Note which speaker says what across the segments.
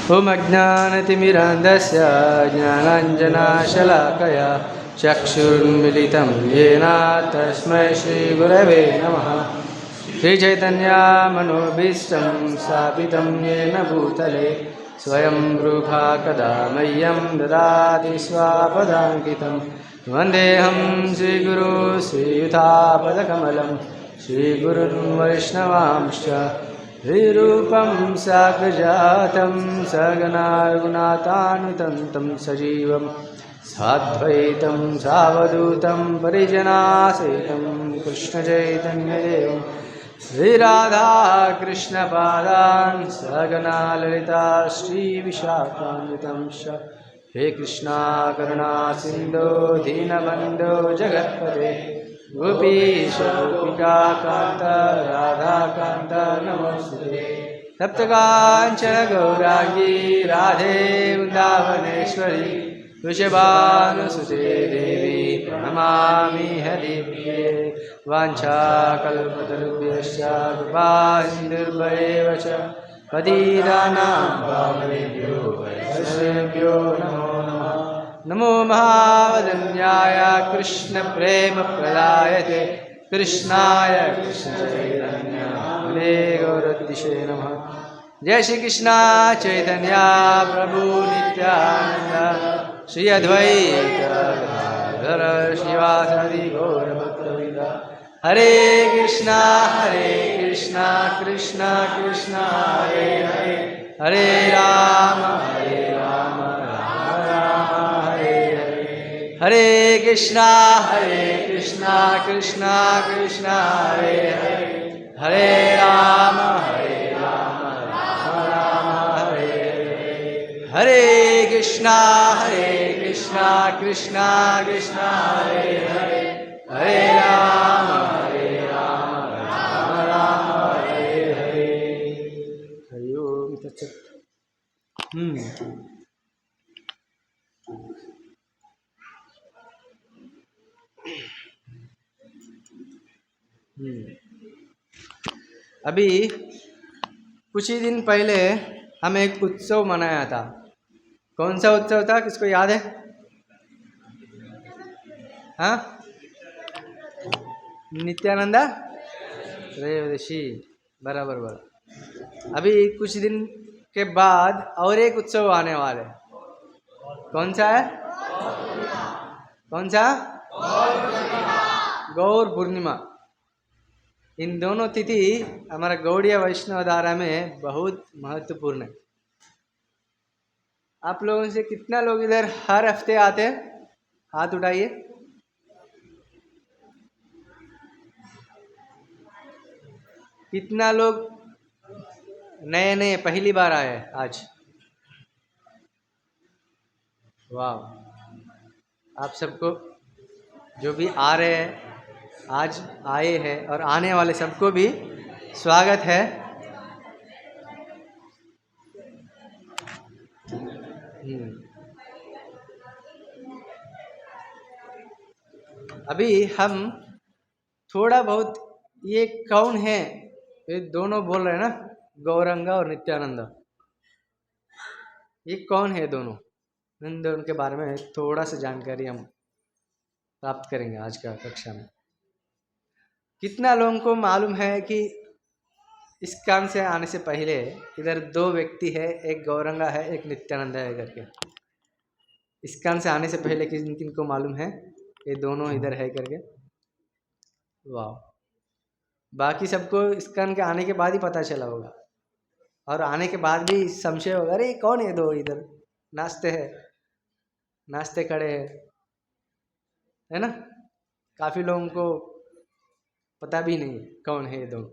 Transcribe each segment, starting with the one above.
Speaker 1: ओम अज्ञानतिमिरान्धस्य ज्ञानाञ्जनशलाकया चक्षुर्मिलितं येन तस्मै श्रीगुरवे नमः। श्रीचैतन्यमनोभीष्टं स्थापितं येन भूतले स्वयं रूपा कदा मह्यं ददाति स्वापदाङ्कितं। वन्देऽहं श्रीगुरो श्रीयुतापदकमलं श्रीगुरुन् वैष्णवांश्च श्रीरूपं साग्रजातं सगना रघुनाथानुतं सजीवं साद्वैतं सावधूतं परिजनासहितं कृष्णचैतन्यदेवं श्रीराधाकृष्णपादान् सगना ललिता श्रीविशाखान्वितं हे कृष्णा करुणा सिन्धो दीनबन्धो जगत्पते गोपीश गोपिकान्त राधाकान्त नमोस्तुते। सप्तकाञ्चन गौरांगी राधे वृन्दावनेश्वरी वृषभानुसुते देवी प्रणमामि हरिप्रिये। वाञ्छाकल्पतरुभ्यश्च कृपासिन्धुर्भैव च पतितानां पावनेभ्यो वैष्णवेभ्यो नमो नमः। नमो महावदन्याय कृष्णप्रेमप्रदायते कृष्णाय कृष्णचैतन्याय गौरद्दिशे नमः। जय श्री कृष्ण चैतन्य प्रभु नित्यानंद श्री अद्वैत गदाधर श्रीवासादि गौरभक्तवृंद। हरे कृष्णा कृष्ण कृष्ण हरे हरे हरे राम राम राम हरे हरे। हरे कृष्णा कृष्ण कृष्ण हरे हरे हरे राम राम राम हरे हरे। हरे कृष्णा कृष्ण कृष्ण हरे हरे हरे राम राम राम हरे हरे। हरि ओम तत्सत्। अभी कुछ ही दिन पहले हम एक उत्सव मनाया था। कौन सा उत्सव था, किसको याद है? हाँ, नित्यानंदा त्रयोदशी, बराबर बराबर। अभी कुछ दिन के बाद और एक उत्सव आने वाले। कौन सा है? कौन सा? गौर पूर्णिमा। इन दोनों तिथि हमारा गौड़ीय वैष्णव धारा में बहुत महत्वपूर्ण है। आप लोगों से कितना लोग इधर हर हफ्ते आते हैं? हाथ उठाइए। कितना लोग नए नए पहली बार आए आज? वाह, आप सबको जो भी आ रहे हैं, आज आए हैं और आने वाले सबको भी स्वागत है। अभी हम थोड़ा बहुत, ये कौन है, ये दोनों बोल रहे हैं ना, गौरंगा और नित्यानंद। ये कौन है दोनों? इन दोनों के बारे में थोड़ा सा जानकारी हम प्राप्त करेंगे आज का कक्षा में। कितना लोगों को मालूम है कि इस काम से आने से पहले इधर दो व्यक्ति है, एक गौरंगा है, एक नित्यानंद है करके। इस काम से आने से पहले किन किन को मालूम है ये दोनों इधर है करके? वाह, बाकी सबको इस काम के आने के बाद ही पता चला होगा, और आने के बाद भी संशय होगा, अरे कौन है दो इधर नाचते खड़े हैं, है ना? काफी लोगों को पता भी नहीं कौन है ये दोनों,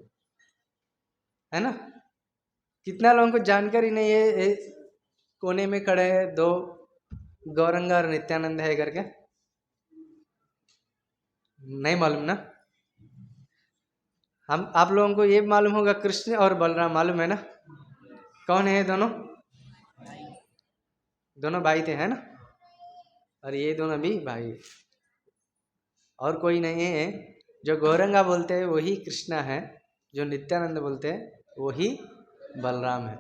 Speaker 1: है ना? कितना लोगों को जानकारी नहीं है कोने में खड़े हैं दो गौरंगा और नित्यानंद है करके? नहीं मालूम ना? हम आप लोगों को ये मालूम होगा कृष्ण और बलराम, मालूम है ना? कौन है दोनों? दोनों भाई थे, है ना? और ये दोनों भी भाई, और कोई नहीं है। जो गौरंगा बोलते हैं वही कृष्णा है, जो नित्यानंद बोलते हैं वही बलराम है।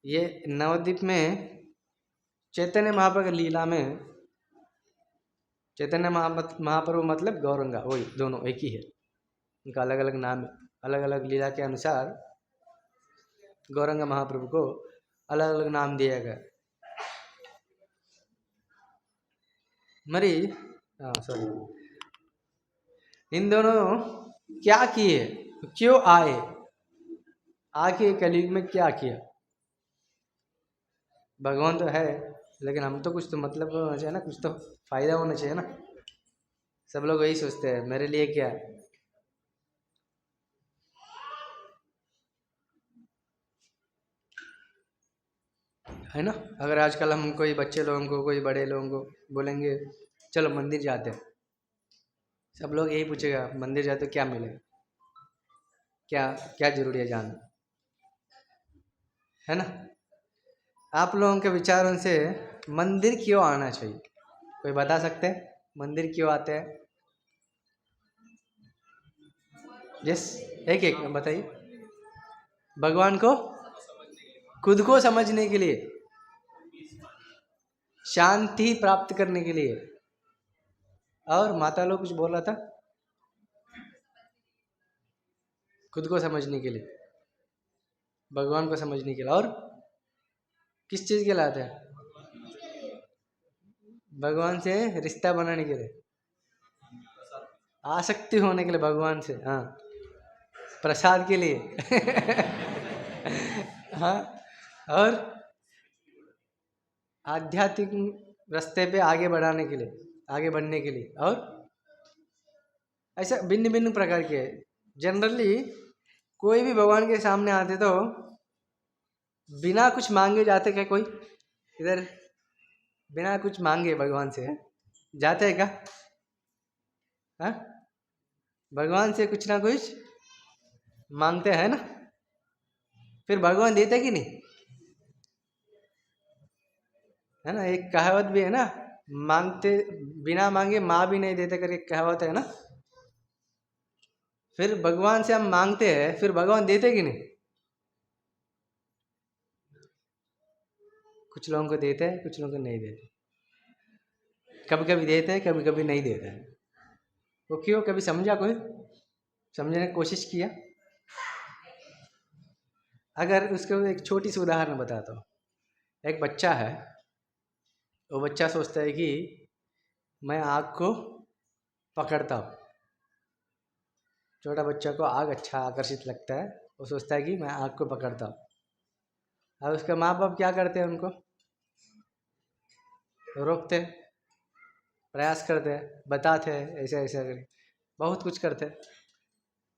Speaker 1: ये नवद्वीप में चैतन्य महाप्रभु की लीला में, चैतन्य महाप्रभु मतलब गौरंगा, वही दोनों एक ही है, उनका अलग अलग नाम है। अलग अलग लीला के अनुसार गौरंगा महाप्रभु को अलग अलग नाम दिया गया। मरी सॉरी, इन दोनों क्या किए, क्यों आए, आके कलयुग में क्या किया? भगवान तो है, लेकिन हम तो कुछ तो मतलब होना चाहिए ना, कुछ तो फायदा होना चाहिए ना। सब लोग यही सोचते हैं, मेरे लिए क्या है ना। अगर आजकल हम कोई बच्चे लोगों को, कोई बड़े लोगों को बोलेंगे चलो मंदिर जाते हैं, सब लोग यही पूछेगा मंदिर जाते क्या मिलेगा, क्या क्या जरूरी है जानना, है ना। आप लोगों के विचारों से मंदिर क्यों आना चाहिए, कोई बता सकते हैं मंदिर क्यों आते हैं? यस, एक एक बताइए। भगवान को खुद को समझने के लिए, शांति प्राप्त करने के लिए, और माता लोग कुछ बोल रहा था, खुद को समझने के लिए, भगवान को समझने के लिए, और किस चीज के लिए आते हैं? भगवान से रिश्ता बनाने के लिए, आसक्ति होने के लिए भगवान से, हाँ, प्रसाद के लिए हाँ, और आध्यात्मिक रास्ते पे आगे बढ़ाने के लिए, आगे बढ़ने के लिए, और ऐसा भिन्न भिन्न प्रकार के। जनरली कोई भी भगवान के सामने आते तो बिना कुछ मांगे जाते क्या? कोई इधर बिना कुछ मांगे भगवान से जाते हैं क्या? हाँ, भगवान से कुछ ना कुछ मांगते हैं ना, फिर भगवान देते कि नहीं, है ना। एक कहावत भी है ना, मांगते बिना मांगे माँ भी नहीं देते करके कहावत है ना। फिर भगवान से हम मांगते हैं, फिर भगवान देते कि नहीं? कुछ लोगों को देते हैं, कुछ लोगों को नहीं देते, कभी कभी देते हैं, कभी कभी नहीं देते हैं। वो क्यों, कभी समझा? कोई समझने की कोशिश किया? अगर उसको एक छोटी सी उदाहरण बताता हूँ। एक बच्चा है, वो बच्चा सोचता है कि मैं आग को पकड़ता हूँ। छोटा बच्चा को आग अच्छा आकर्षित लगता है, वो सोचता है कि मैं आग को पकड़ता हूँ। और उसके माँ बाप क्या करते हैं, उनको रोकते, प्रयास करते, बताते ऐसे ऐसे करके बहुत कुछ करते,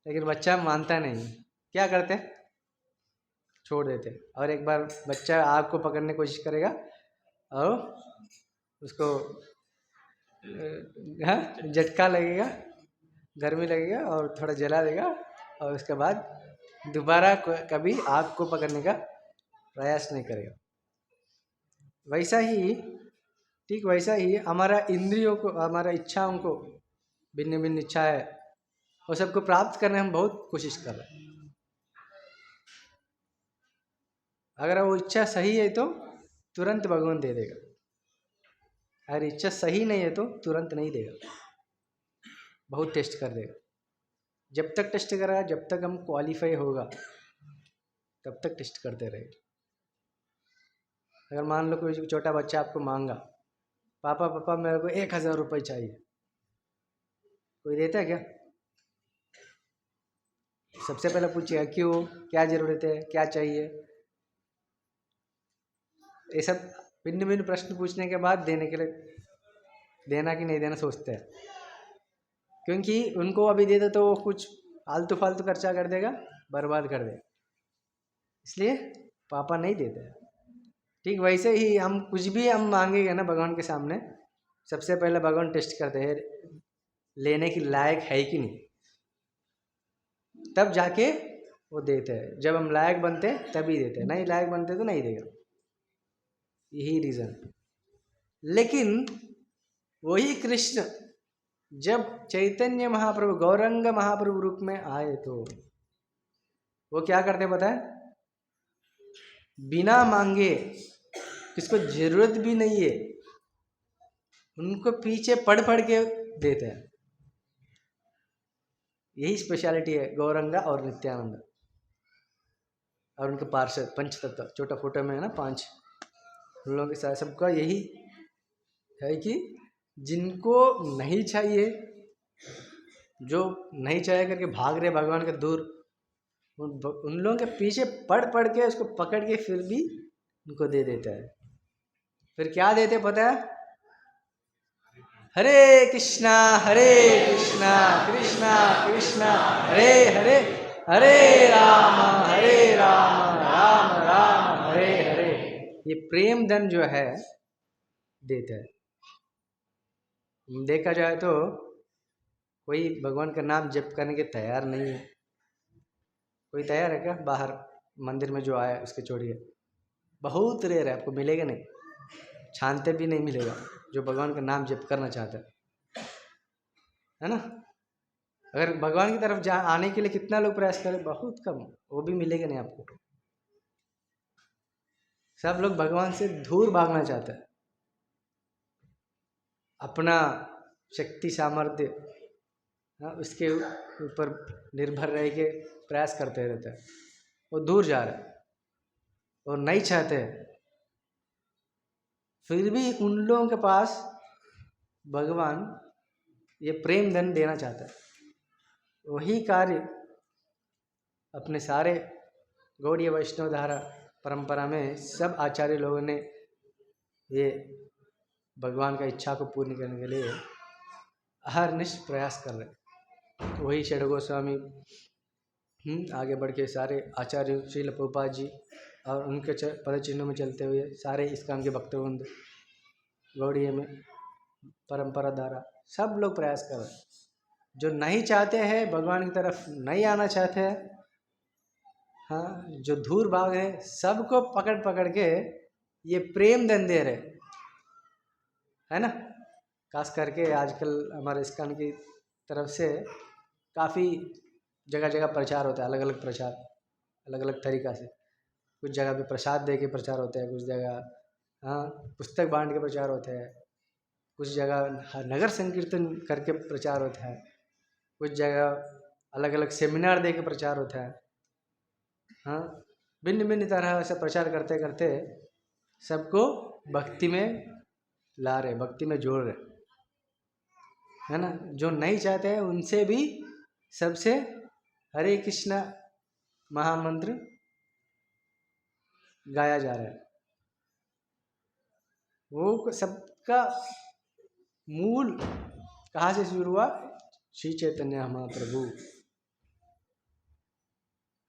Speaker 1: लेकिन बच्चा मानता नहीं। क्या करते, छोड़ देते। और एक बार बच्चा आग को पकड़ने की कोशिश करेगा और उसको झटका लगेगा, गर्मी लगेगा और थोड़ा जला देगा, और उसके बाद दोबारा कभी आग को पकड़ने का प्रयास नहीं करेगा। वैसा ही, ठीक वैसा ही हमारा इंद्रियों को, हमारा इच्छाओं को, भिन्न भिन्न इच्छा है, वो सबको प्राप्त करने हम बहुत कोशिश कर रहे हैं। अगर वो इच्छा सही है तो तुरंत भगवान दे देगा, अगर इच्छा सही नहीं है तो तुरंत नहीं देगा, बहुत टेस्ट कर देगा। जब तक टेस्ट करेगा, जब तक हम क्वालिफाई होगा तब तक टेस्ट करते रहेगा। अगर मान लो कोई छोटा बच्चा आपको मांगा, पापा पापा मेरे को 1000 रुपये चाहिए, कोई देता है क्या? सबसे पहले पूछेगा क्यों, क्या जरूरत है, क्या चाहिए, ये सब भिन्न भिन्न प्रश्न पूछने के बाद देने के लिए, देना कि नहीं देना सोचते हैं। क्योंकि उनको अभी दे दो तो वो कुछ आलतू फालतू खर्चा कर देगा, बर्बाद कर देगा, इसलिए पापा नहीं देते। ठीक वैसे ही हम कुछ भी हम मांगेंगे ना भगवान के सामने, सबसे पहले भगवान टेस्ट करते हैं लेने की लायक है कि नहीं, तब जाके वो देते हैं। जब हम लायक बनते तभी देते हैं, नहीं लायक बनते तो नहीं देगा, यही रीज़न। लेकिन वही कृष्ण जब चैतन्य महाप्रभु, गौरंग महाप्रभु रूप में आए तो वो क्या करते पता है? बिना मांगे, किसको जरूरत भी नहीं है, उनको पीछे पढ़ पढ़ के देते हैं। यही स्पेशलिटी है गौरंगा और नित्यानंद और उनके पार्षद पंचतत्व। छोटा फोटो में है ना 5, उन लोगों के साथ सबका यही है कि जिनको नहीं चाहिए, जो नहीं चाहिए करके भाग रहे भगवान के दूर, उन लोगों के पीछे पढ़ पढ़ के उसको पकड़ के फिर भी उनको दे देता है। फिर क्या देते पता है? हरे कृष्णा कृष्णा कृष्णा हरे हरे, हरे राम राम राम हरे हरे। ये प्रेम धन जो है देता है। देखा जाए तो कोई भगवान का नाम जप करने के तैयार नहीं है। कोई तैयार है क्या? बाहर मंदिर में जो आया उसके छोड़िए, बहुत रेयर है, आपको मिलेगा नहीं, छानते भी नहीं मिलेगा जो भगवान का नाम जप करना चाहता है ना। अगर भगवान की तरफ आने के लिए कितना लोग प्रयास करें, बहुत कम, वो भी मिलेगा नहीं आपको। सब लोग भगवान से दूर भागना चाहते हैं, अपना शक्ति सामर्थ्य उसके ऊपर निर्भर रह के प्रयास करते रहते हैं, वो दूर जा रहे हैं और नहीं चाहते। फिर भी उन लोगों के पास भगवान ये प्रेम धन देना चाहता है। वही कार्य अपने सारे गौड़ीय वैष्णव धारा परंपरा में सब आचार्य लोगों ने ये भगवान का इच्छा को पूर्ण करने के लिए अहरनिश प्रयास कर रहे। वही षड गोस्वामी आगे बढ़ के सारे आचार्य श्रील प्रभुपाद जी और उनके पद चिन्हों में चलते हुए सारे इस्कॉन के भक्तवृंद गौड़ीय में परंपरा द्वारा सब लोग प्रयास कर रहे हैं। जो नहीं चाहते हैं, भगवान की तरफ नहीं आना चाहते हैं, हाँ, जो दूर भाग है, सबको पकड़ पकड़ के ये प्रेम धन दे रहे है ना। खास करके आजकल हमारे इस्कॉन की तरफ से काफ़ी जगह जगह प्रचार होता है, अलग अलग प्रचार, अलग अलग तरीक़ा से। कुछ जगह पे प्रसाद दे के प्रचार होता है, कुछ जगह हाँ पुस्तक बांट के प्रचार होता है, कुछ जगह नगर संकीर्तन करके प्रचार होता है, कुछ जगह अलग अलग सेमिनार दे के प्रचार होता है। हाँ, भिन्न भिन्न तरह से प्रचार करते करते सबको भक्ति में ला रहे, भक्ति में जोड़ रहे है ना। जो नहीं चाहते हैं उनसे भी सबसे हरे कृष्णा महामंत्र गाया जा रहा है। वो सबका मूल कहाँ से शुरू हुआ? श्री चैतन्य महाप्रभु।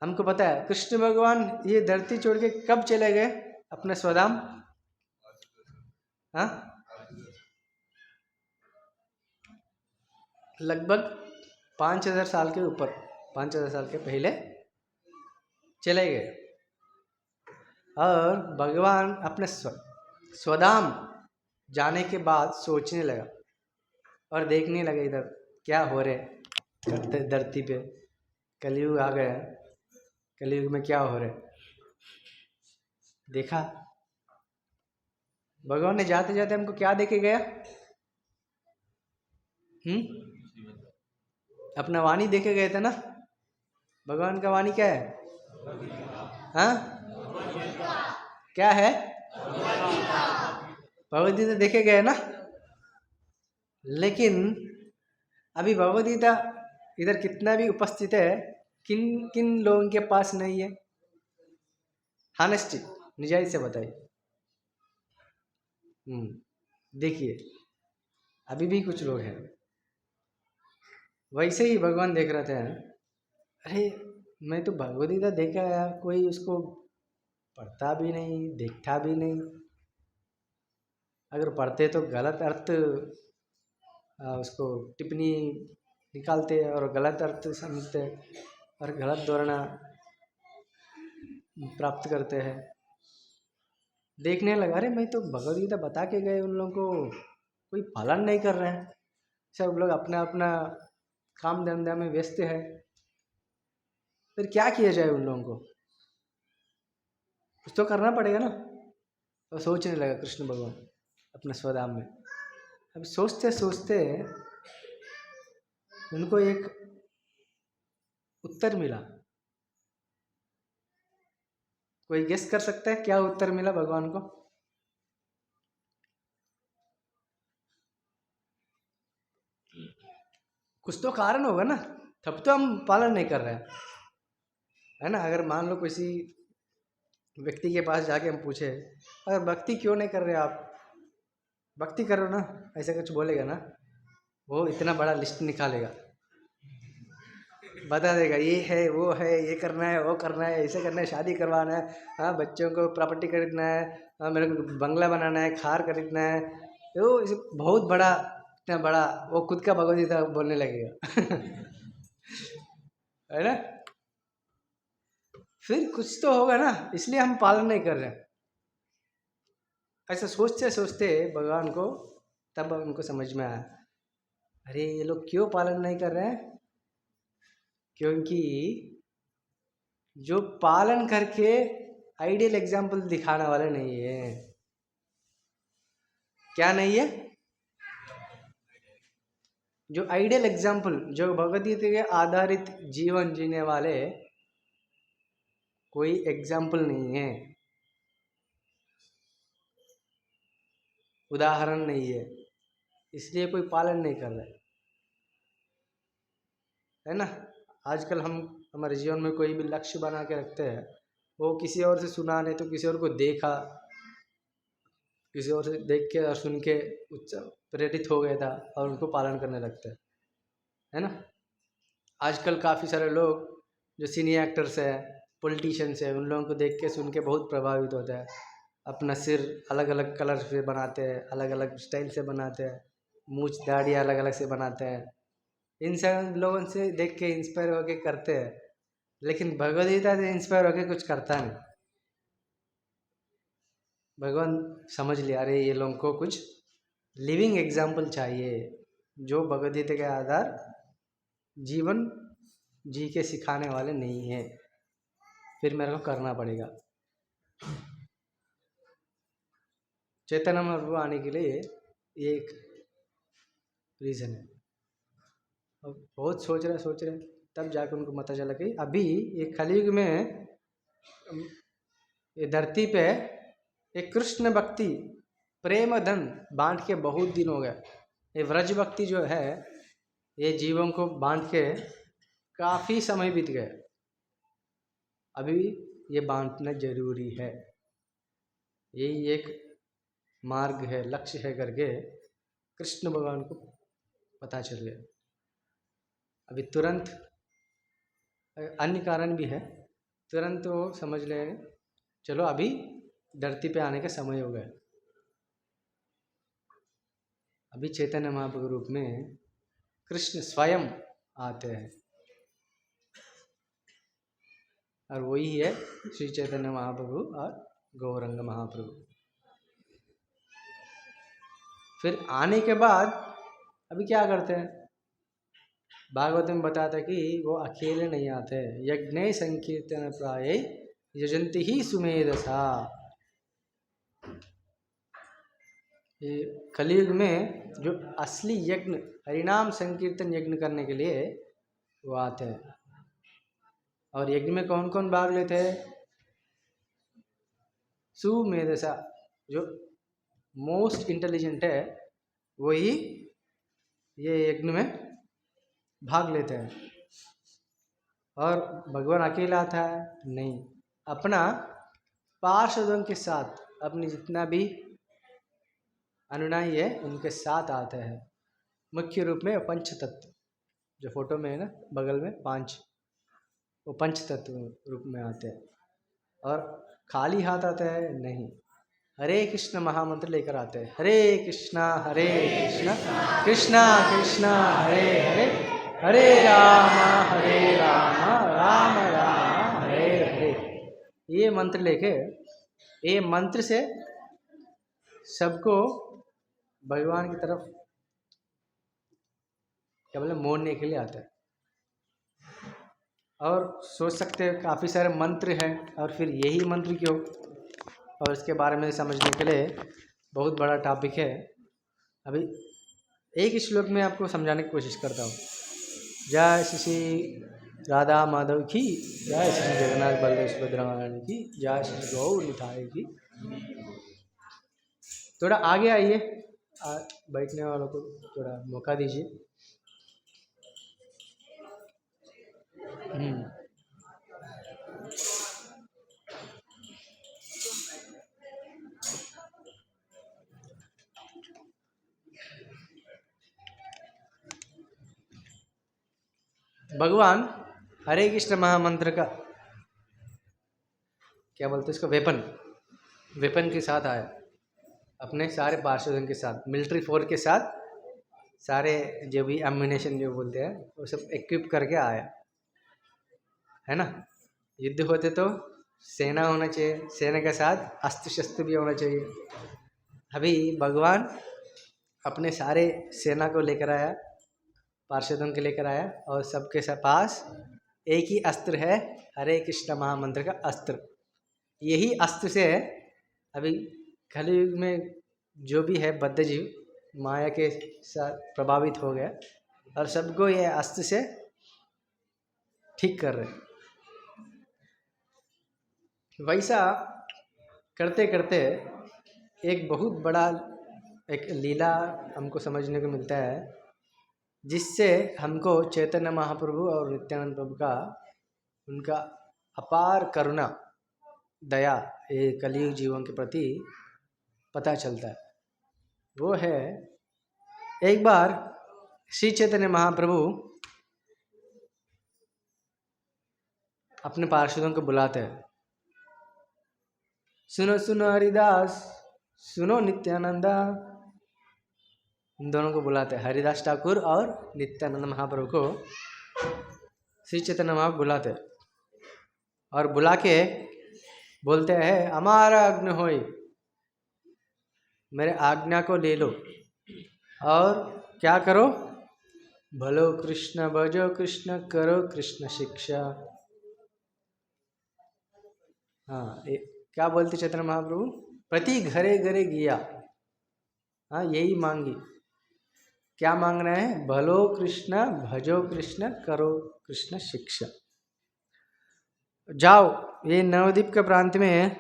Speaker 1: हमको पता है कृष्ण भगवान ये धरती छोड़ के कब चले गए अपने स्वधाम? हाँ, लगभग 5000 साल के ऊपर, 5000 साल के पहले चले गए। और भगवान अपने स्वधाम जाने के बाद सोचने लगा और देखने लगा इधर क्या हो रहे धरती पे। कलयुग आ गया, कलयुग में क्या हो रहा है देखा। भगवान ने जाते जाते हमको क्या देके गया? अपना वाणी देके गए थे ना। भगवान का वाणी क्या है? हाँ, क्या है? भगवद गीता देखे गए ना। लेकिन अभी भगवद गीता इधर कितना भी उपस्थित है, किन किन लोगों के पास नहीं है? हानेस्टी, निजाई से बताइए। देखिए अभी भी कुछ लोग हैं वैसे ही भगवान देख रहे थे, अरे मैं तो भगवद गीता देखा आया, कोई उसको पढ़ता भी नहीं, देखता भी नहीं। अगर पढ़ते तो गलत अर्थ उसको टिप्पणी निकालते और गलत अर्थ समझते और गलत धारणा प्राप्त करते हैं। देखने लगा, अरे मैं तो भगवद गीता बता के गए, उन लोगों को कोई पालन नहीं कर रहे हैं, सब लोग अपना अपना काम धंधा में व्यस्त है। फिर क्या किया जाए उन लोगों को? कुछ तो करना पड़ेगा ना। तो सोचने लगा कृष्ण भगवान अपने स्वधाम में। अब सोचते सोचते उनको एक उत्तर मिला। कोई गेस कर सकता है क्या उत्तर मिला भगवान को? कुछ तो कारण होगा ना, तब तो हम पालन नहीं कर रहे हैं, है ना। अगर मान लो किसी व्यक्ति के पास जाके हम पूछे, अगर भक्ति क्यों नहीं कर रहे आप, भक्ति करो ना, ऐसा कुछ बोलेगा ना, वो इतना बड़ा लिस्ट निकालेगा, बता देगा ये है वो है, ये करना है वो करना है, ऐसे करना है, शादी करवाना है, हाँ बच्चों को प्रॉपर्टी खरीदना है, हाँ मेरे को बंगला बनाना है, कार खरीदना है, तो इसे बहुत बड़ा, इतना बड़ा वो खुद का भगवदगीता बोलने लगेगा है ना। फिर कुछ तो होगा ना, इसलिए हम पालन नहीं कर रहे हैं। ऐसा सोचते सोचते भगवान को तब उनको समझ में आया, अरे ये लोग क्यों पालन नहीं कर रहे हैं, क्योंकि जो पालन करके आइडियल एग्जाम्पल दिखाने वाले नहीं है। क्या नहीं है? जो आइडियल एग्जाम्पल, जो भगवदगीता के आधारित जीवन जीने वाले कोई एग्जाम्पल नहीं है, उदाहरण नहीं है, इसलिए कोई पालन नहीं कर रहा है ना। आजकल हम हमारे जीवन में कोई भी लक्ष्य बना के रखते हैं, वो किसी और से सुना नहीं तो किसी और को देखा, किसी और से देख के और सुन के प्रेरित हो गया था और उनको पालन करने लगते हैं, है ना। आजकल काफ़ी सारे लोग जो सीनियर एक्टर्स हैं, पॉलिटिशियंस हैं, उन लोगों को देख के सुन के बहुत प्रभावित होते हैं, अपना सिर अलग अलग कलर से बनाते हैं, अलग अलग स्टाइल से बनाते हैं, मूछ दाढ़ी अलग अलग से बनाते हैं, इन सब लोगों से देख के इंस्पायर होके करते हैं, लेकिन भगवदगीता से इंस्पायर होके कुछ करता नहीं। भगवान समझ लिया, अरे ये लोगों को कुछ लिविंग एग्जाम्पल चाहिए जो भगवदगीता के आधार जीवन जी के सिखाने वाले नहीं है, फिर मेरे को करना पड़ेगा। चैतन्य महाप्रभु आने के लिए ये एक रीज़न है। अब बहुत सोच रहे तब जाकर उनको पता चला कि अभी ये कलयुग में ये धरती पे एक कृष्ण भक्ति प्रेम धन बांट के बहुत दिन हो गया। ये व्रज भक्ति जो है ये जीवों को बांट के काफ़ी समय बीत गया, अभी ये बांटना जरूरी है, यही एक मार्ग है, लक्ष्य है करके कृष्ण भगवान को पता चल गया। अभी तुरंत अन्य कारण भी है, तुरंत वो समझ ले, चलो अभी धरती पे आने का समय हो गया। अभी चैतन्य महाप्रभु रूप में कृष्ण स्वयं आते हैं और वही है श्री चैतन्य महाप्रभु और गौरंग महाप्रभु। फिर आने के बाद अभी क्या करते हैं, भागवत में बताता कि वो अकेले नहीं आते, यज्ञ संकीर्तन प्राय यजंती ही सुमेधसा। ये कलयुग में जो असली यज्ञ हरिनाम संकीर्तन यज्ञ करने के लिए वो आते हैं। और यज्ञ में कौन कौन भाग लेते हैं? सुमेधसा, जो मोस्ट इंटेलिजेंट है वही ये यज्ञ में भाग लेते हैं। और भगवान अकेला आता है नहीं, अपना पार्षदों के साथ, अपनी जितना भी अनुयायी है उनके साथ आते हैं। मुख्य रूप में पंच तत्व जो फोटो में है ना बगल में 5, वो पंच तत्व रूप में आते हैं। और खाली हाथ आते हैं नहीं, हरे कृष्ण महामंत्र लेकर आते हैं। हरे कृष्णा कृष्णा कृष्णा हरे हरे, हरे राम राम राम हरे हरे। ये मंत्र लेके, ये मंत्र से सबको भगवान की तरफ क्या बोले मोड़ने के लिए आता है। और सोच सकते हैं काफ़ी सारे मंत्र हैं और फिर यही मंत्र क्यों, और इसके बारे में समझने के लिए बहुत बड़ा टॉपिक है। अभी एक श्लोक में आपको समझाने की कोशिश करता हूँ। जय श्री राधा माधव की, जय श्री जगन्नाथ बलदेव सुभद्रा महारानी की, जय श्री गौर निताई की। थोड़ा आगे आइए, बैठने वालों को थोड़ा मौका दीजिए। भगवान हरे कृष्ण महामंत्र का क्या बोलते हैं इसको, वेपन के साथ आया, अपने सारे पार्षदों के साथ, मिलिट्री फोर्स के साथ, सारे जो भी एम्यूनेशन जो बोलते हैं वो सब इक्विप करके आया है ना। युद्ध होते तो सेना होना चाहिए, सेना के साथ अस्त्र शस्त्र भी होना चाहिए। अभी भगवान अपने सारे सेना को लेकर आया, पार्षदों के लेकर आया, और सबके पास एक ही अस्त्र है, हरे कृष्ण महामंत्र का अस्त्र। यही अस्त्र से अभी कलयुग में जो भी है बद्ध जीव माया के साथ प्रभावित हो गया, और सबको ये अस्त्र से ठीक कर रहे। वैसा करते करते एक बहुत बड़ा एक लीला हमको समझने को मिलता है, जिससे हमको चैतन्य महाप्रभु और नित्यानंद प्रभु का उनका अपार करुणा दया ये कलयुग जीवों के प्रति पता चलता है। वो है, एक बार श्री चैतन्य महाप्रभु अपने पार्षदों को बुलाते हैं, सुनो सुनो हरिदास, सुनो नित्यानंदा। इन दोनों को बुलाते हैं, हरिदास ठाकुर और नित्यानंद महाप्रभु को श्री चैतन्य महाप्रभु बुलाते हैं, और बुला के बोलते हैं, हमारा आज्ञा होई, मेरे आज्ञा को ले लो और क्या करो, भलो कृष्ण भजो कृष्ण करो कृष्ण शिक्षा। हाँ, क्या बोलते चैतन्य महाप्रभु, प्रति घरे घरे गया। हाँ, यही मांगी, क्या मांग रहे हैं, भलो कृष्ण भजो कृष्ण करो कृष्ण शिक्षा। जाओ, ये नवद्वीप के प्रांत में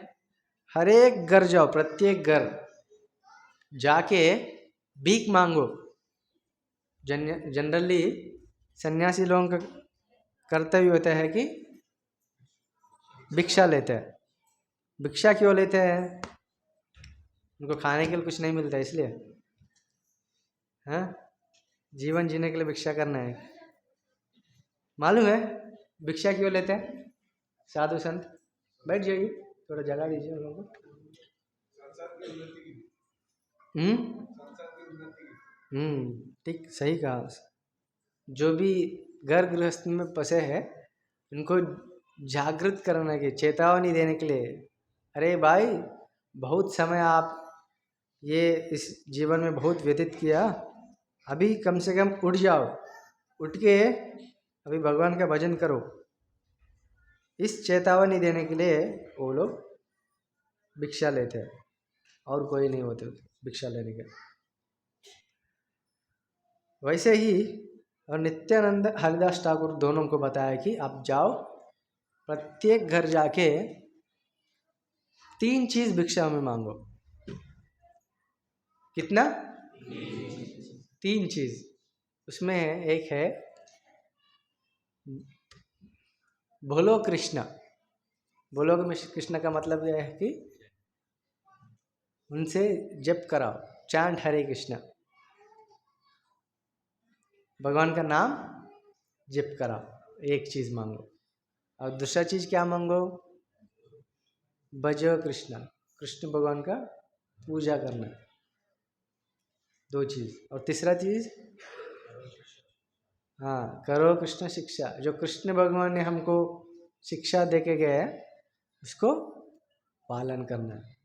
Speaker 1: हर एक घर जाओ, प्रत्येक घर जाके भीख मांगो। जनरली सन्यासी लोगों का कर्तव्य होता है कि भिक्षा लेते हैं। भिक्षा क्यों लेते हैं, उनको खाने के लिए कुछ नहीं मिलता इसलिए, हाँ, जीवन जीने के लिए भिक्षा करना है। मालूम है भिक्षा क्यों लेते हैं साधु संत? बैठ जाइए, थोड़ा जगह दीजिए उन लोगों को। ठीक, सही कहा। जो भी घर गृहस्थ में फंसे हैं उनको जागृत करने के, चेतावनी देने के लिए, अरे भाई बहुत समय आप ये इस जीवन में बहुत व्यतीत किया, अभी कम से कम उठ जाओ, उठ के अभी भगवान का भजन करो। इस चेतावनी देने के लिए वो लोग भिक्षा लेते हैं, और कोई नहीं होते भिक्षा लेने के। वैसे ही और नित्यानंद हरिदास ठाकुर दोनों को बताया कि आप जाओ, प्रत्येक घर जाके 3 चीज भिक्षा में मांगो। कितना? 3 चीज। उसमें एक है बोलो कृष्ण। बोलो कृष्ण का मतलब यह है कि उनसे जप कराओ, चैंट हरे कृष्ण, भगवान का नाम जप कराओ, एक चीज मांगो। और दूसरा चीज क्या मांगो, भजो कृष्ण, कृष्ण भगवान का पूजा करना, 2 चीज। और तीसरा चीज, हाँ, करो कृष्ण शिक्षा, जो कृष्ण भगवान ने हमको शिक्षा देके गए उसको पालन करना है।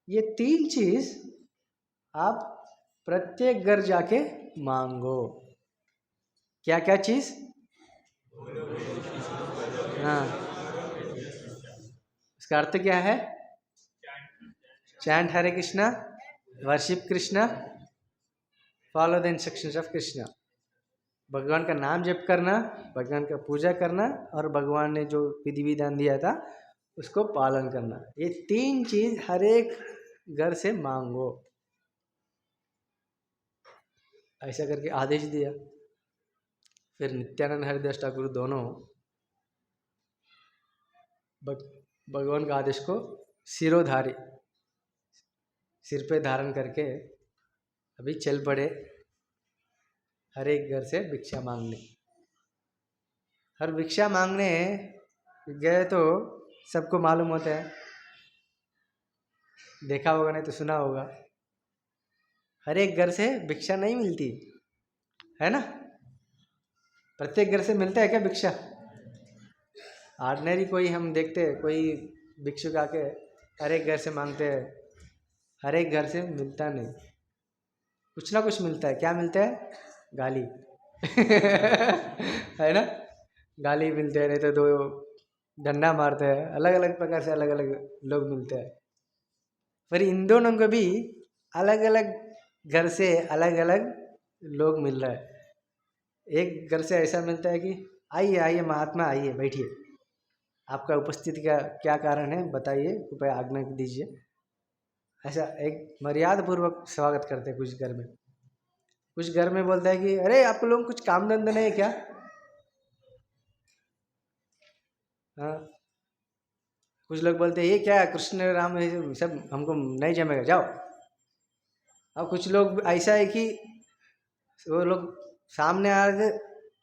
Speaker 1: ये 3 चीज आप प्रत्येक घर जाके मांगो। क्या क्या चीज? हाँ, इसका अर्थ क्या है? Chant Hare Krishna, worship Krishna, follow the instructions of Krishna. भगवान का नाम जप करना, भगवान का पूजा करना और भगवान ने जो विधि विधान दिया था उसको पालन करना। ये 3 चीज हर एक घर से मांगो, ऐसा करके आदेश दिया। फिर नित्यानंद हरिदास ठाकुर दोनों भगवान का आदेश को सिरोधारी, सिर पे धारण करके अभी चल पड़े हर एक घर से भिक्षा मांगने। हर भिक्षा मांगने गए तो सबको मालूम होता है, देखा होगा नहीं तो सुना होगा, हर एक घर से भिक्षा नहीं मिलती है ना। प्रत्येक घर से मिलता है क्या भिक्षा? ऑर्डिनरी कोई हम देखते हैं, कोई भिक्षुक आके हर एक घर से मांगते हैं, हर एक घर से मिलता नहीं, कुछ ना कुछ मिलता है। क्या मिलता है? गाली है ना, गाली मिलते हैं, नहीं तो 2 डंडा मारते हैं, अलग अलग प्रकार से अलग अलग लोग मिलते हैं। पर इन दोनों को भी अलग अलग घर से अलग अलग लोग मिल रहा है। एक घर से ऐसा मिलता है कि आइए आइए महात्मा, आइए बैठिए, आपका उपस्थिति का क्या कारण है बताइए, कृपया आज्ञा दीजिए। ऐसा एक मर्यादा पूर्वक स्वागत करते हैं कुछ घर में। कुछ घर में बोलता है कि अरे आप लोग कुछ काम धंधा नहीं है क्या? हाँ, कुछ लोग बोलते हैं ये क्या कृष्ण राम सब हमको नहीं जमेगा, जाओ। अब कुछ लोग ऐसा है कि वो लोग सामने आके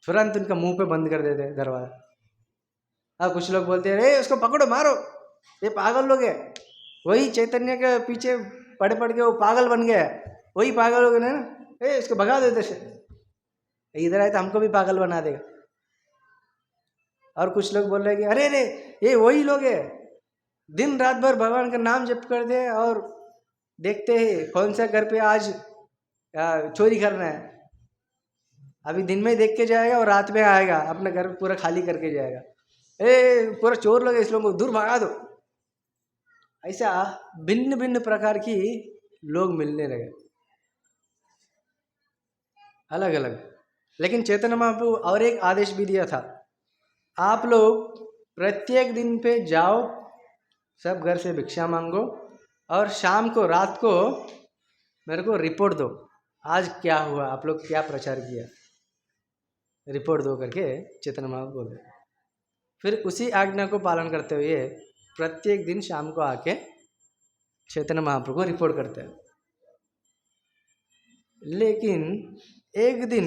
Speaker 1: तुरंत उनका मुंह पे बंद कर देते हैं दरवाजा। अब कुछ लोग बोलते हैं अरे उसको पकड़ो मारो, ये पागल लोग है, वही चैतन्य के पीछे पढ़ पढ़ के वो पागल बन गया है, वही पागल हो गया ना, इसको भगा दो इधर से, इधर आए तो हमको भी पागल बना देगा। और कुछ लोग बोल रहे हैं कि अरे अरे ये वही लोग है, दिन रात भर भगवान का नाम जप करते हैं और देखते हैं कौन सा घर पे आज चोरी करना है। अभी दिन में देख के जाएगा और रात में आएगा अपना घर पूरा खाली करके जाएगा, पूरा चोर लोग है, इस लोगों को दूर भगा दो। ऐसा भिन्न भिन्न प्रकार की लोग मिलने लगे, अलग अलग। लेकिन चैतन्य महाप्रभु और एक आदेश भी दिया था, आप लोग प्रत्येक दिन पे जाओ, सब घर से भिक्षा मांगो और शाम को रात को मेरे को रिपोर्ट दो, आज क्या हुआ, आप लोग क्या प्रचार किया, रिपोर्ट दो करके चैतन्य महाप्रभु बोले। फिर उसी आज्ञा को पालन करते हुए प्रत्येक दिन शाम को आके चैतन्य महाप्रभु को रिपोर्ट करते हैं। लेकिन एक दिन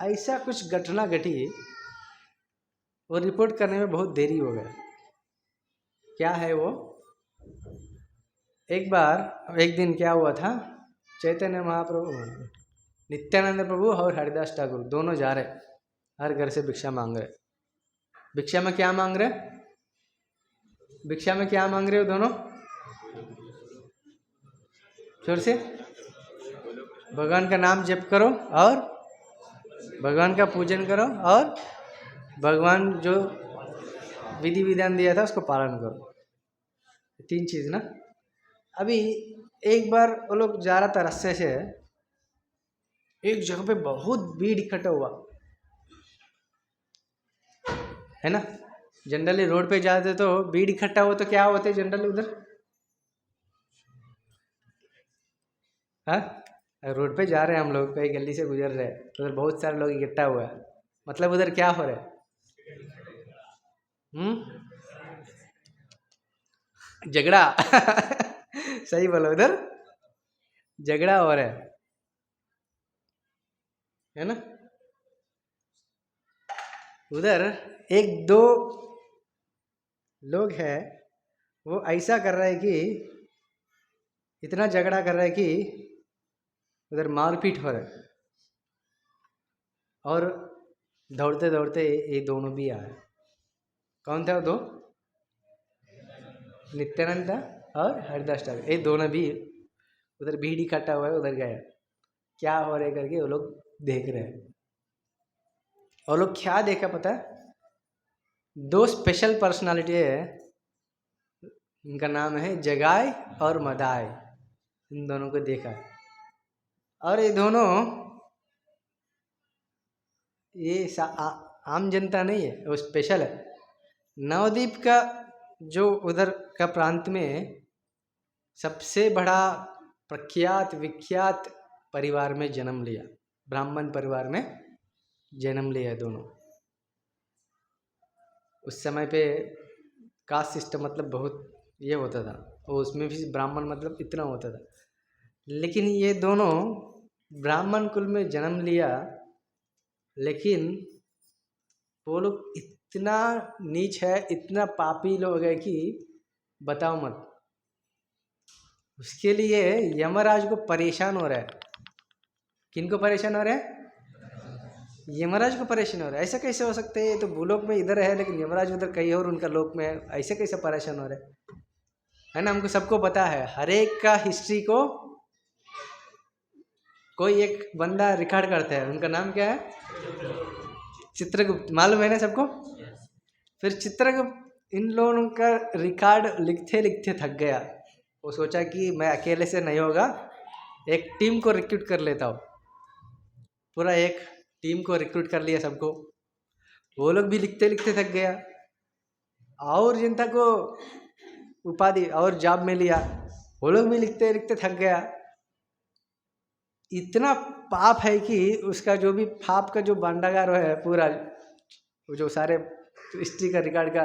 Speaker 1: ऐसा कुछ घटना घटी, वो रिपोर्ट करने में बहुत देरी हो गया। क्या है वो? एक दिन क्या हुआ था, चैतन्य महाप्रभु, नित्यानंद प्रभु और हरिदास ठाकुर दोनों जा रहे, हर घर से भिक्षा मांग रहे। भिक्षा में क्या मांग रहे? भिक्षा में क्या मांग रहे हो दोनों? जोर से, भगवान का नाम जप करो और भगवान का पूजन करो और भगवान जो विधि विधान दिया था उसको पालन करो, 3 चीज ना। अभी एक बार वो लोग जा रहा था रास्ते से, एक जगह पे बहुत भीड़ इकट्ठा हुआ है ना। जनरली रोड पे जाते तो भीड़ इकट्ठा हो तो क्या होते जनरली उधर? हाँ, रोड पे जा रहे हैं हम लोग, कई गली से गुजर रहे हैं, उधर बहुत सारे लोग इकट्ठा हुआ है, मतलब उधर क्या हो रहा है? झगड़ा सही बोलो, उधर झगड़ा हो रहा है ना। उधर 1-2 लोग हैं, वो ऐसा कर रहा है कि इतना झगड़ा कर रहा है कि उधर मारपीट हो रहा है। और दौड़ते दौड़ते ये दोनों भी आए। कौन था वो 2? नित्यानंद और हरिदास ठाकुर, ये दोनों भी उधर भीड़ इकट्ठा हुआ है, उधर गए, क्या हो रहा है करके वो लोग देख रहे हैं। और लोग क्या देखा पता है? 2 स्पेशल पर्सनालिटी है, इनका नाम है जगाई और मदाई। इन दोनों को देखा और ये दोनों आम जनता नहीं है, वो स्पेशल है। नवद्वीप का जो उधर का प्रांत में सबसे बड़ा प्रख्यात विख्यात परिवार में जन्म लिया, ब्राह्मण परिवार में जन्म लिया दोनों। उस समय पे कास्ट सिस्टम मतलब बहुत ये होता था, और उसमें भी ब्राह्मण मतलब इतना होता था। लेकिन ये दोनों ब्राह्मण कुल में जन्म लिया, लेकिन वो लोग इतना नीच है, इतना पापी लोग है कि बताओ मत। उसके लिए यमराज को परेशान हो रहा है। किनको परेशान हो रहा है? यमराज को परेशान हो रहा है। ऐसा कैसे हो सकता है? ये तो भूलोक में इधर है, लेकिन यमराज उधर कहीं और उनका लोक में है। ऐसे कैसे परेशान हो रहा है ना? हमको सबको पता है, हर एक का हिस्ट्री को कोई एक बंदा रिकॉर्ड करता है। उनका नाम क्या है? चित्रगुप्त। मालूम है ना सबको? फिर चित्रगुप्त इन लोगों का रिकॉर्ड लिखते लिखते थक गया। वो सोचा कि मैं अकेले से नहीं होगा, एक टीम को रिक्रूट कर लेता हूँ। पूरा एक टीम को रिक्रूट कर लिया सबको। वो लोग भी लिखते लिखते थक गया, और जनता को उपाधि और जॉब में लिया। वो लोग भी लिखते लिखते थक गया। इतना पाप है कि उसका जो भी पाप का जो भांडागार है पूरा, वो जो सारे हिस्ट्री का रिकॉर्ड का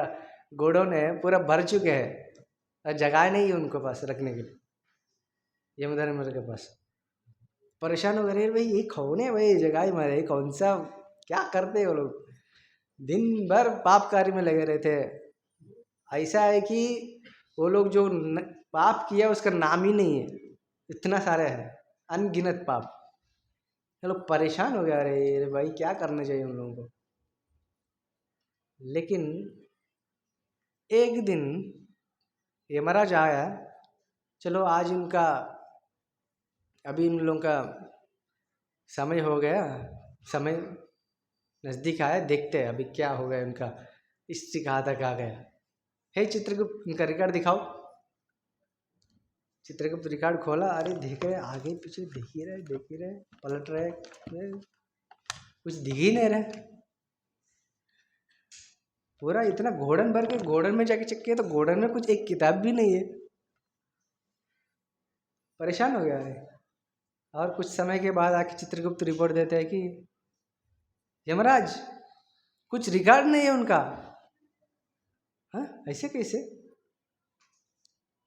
Speaker 1: गोडाउन है पूरा भर चुके हैं, और जगह नहीं है उनको पास रखने के लिए। यमधर्मराज के पास परेशान हो गए, भाई ये कौन है भाई, जगह ही मारे, कौन सा क्या करते हैं वो लोग? दिन भर पाप कार्य में लगे रहते हैं। ऐसा है कि वो लोग जो पाप किया उसका नाम ही नहीं है, इतना सारे है, अनगिनत पाप। ये लोग परेशान हो गया, अरे भाई क्या करना चाहिए उन लोगों को। लेकिन एक दिन यमराज आया, चलो आज इनका, अभी इन लोगों का समय हो गया, समय नज़दीक आया, देखते हैं अभी क्या हो गया इनका, इससे कहा था कहा गया। हे चित्रगुप्त, इनका रिकॉर्ड दिखाओ। चित्रगुप्त रिकॉर्ड खोला, अरे देख रहे आगे पीछे, देख ही रहे, पलट रहे, कुछ दिख ही नहीं रहे। पूरा इतना घोड़न भर के, घोड़न में जाके चेक किया तो घोड़न में कुछ एक किताब भी नहीं है। परेशान हो गया है। और कुछ समय के बाद आके चित्रगुप्त रिपोर्ट देते हैं कि यमराज कुछ रिकॉर्ड नहीं है उनका। हाँ, ऐसे कैसे?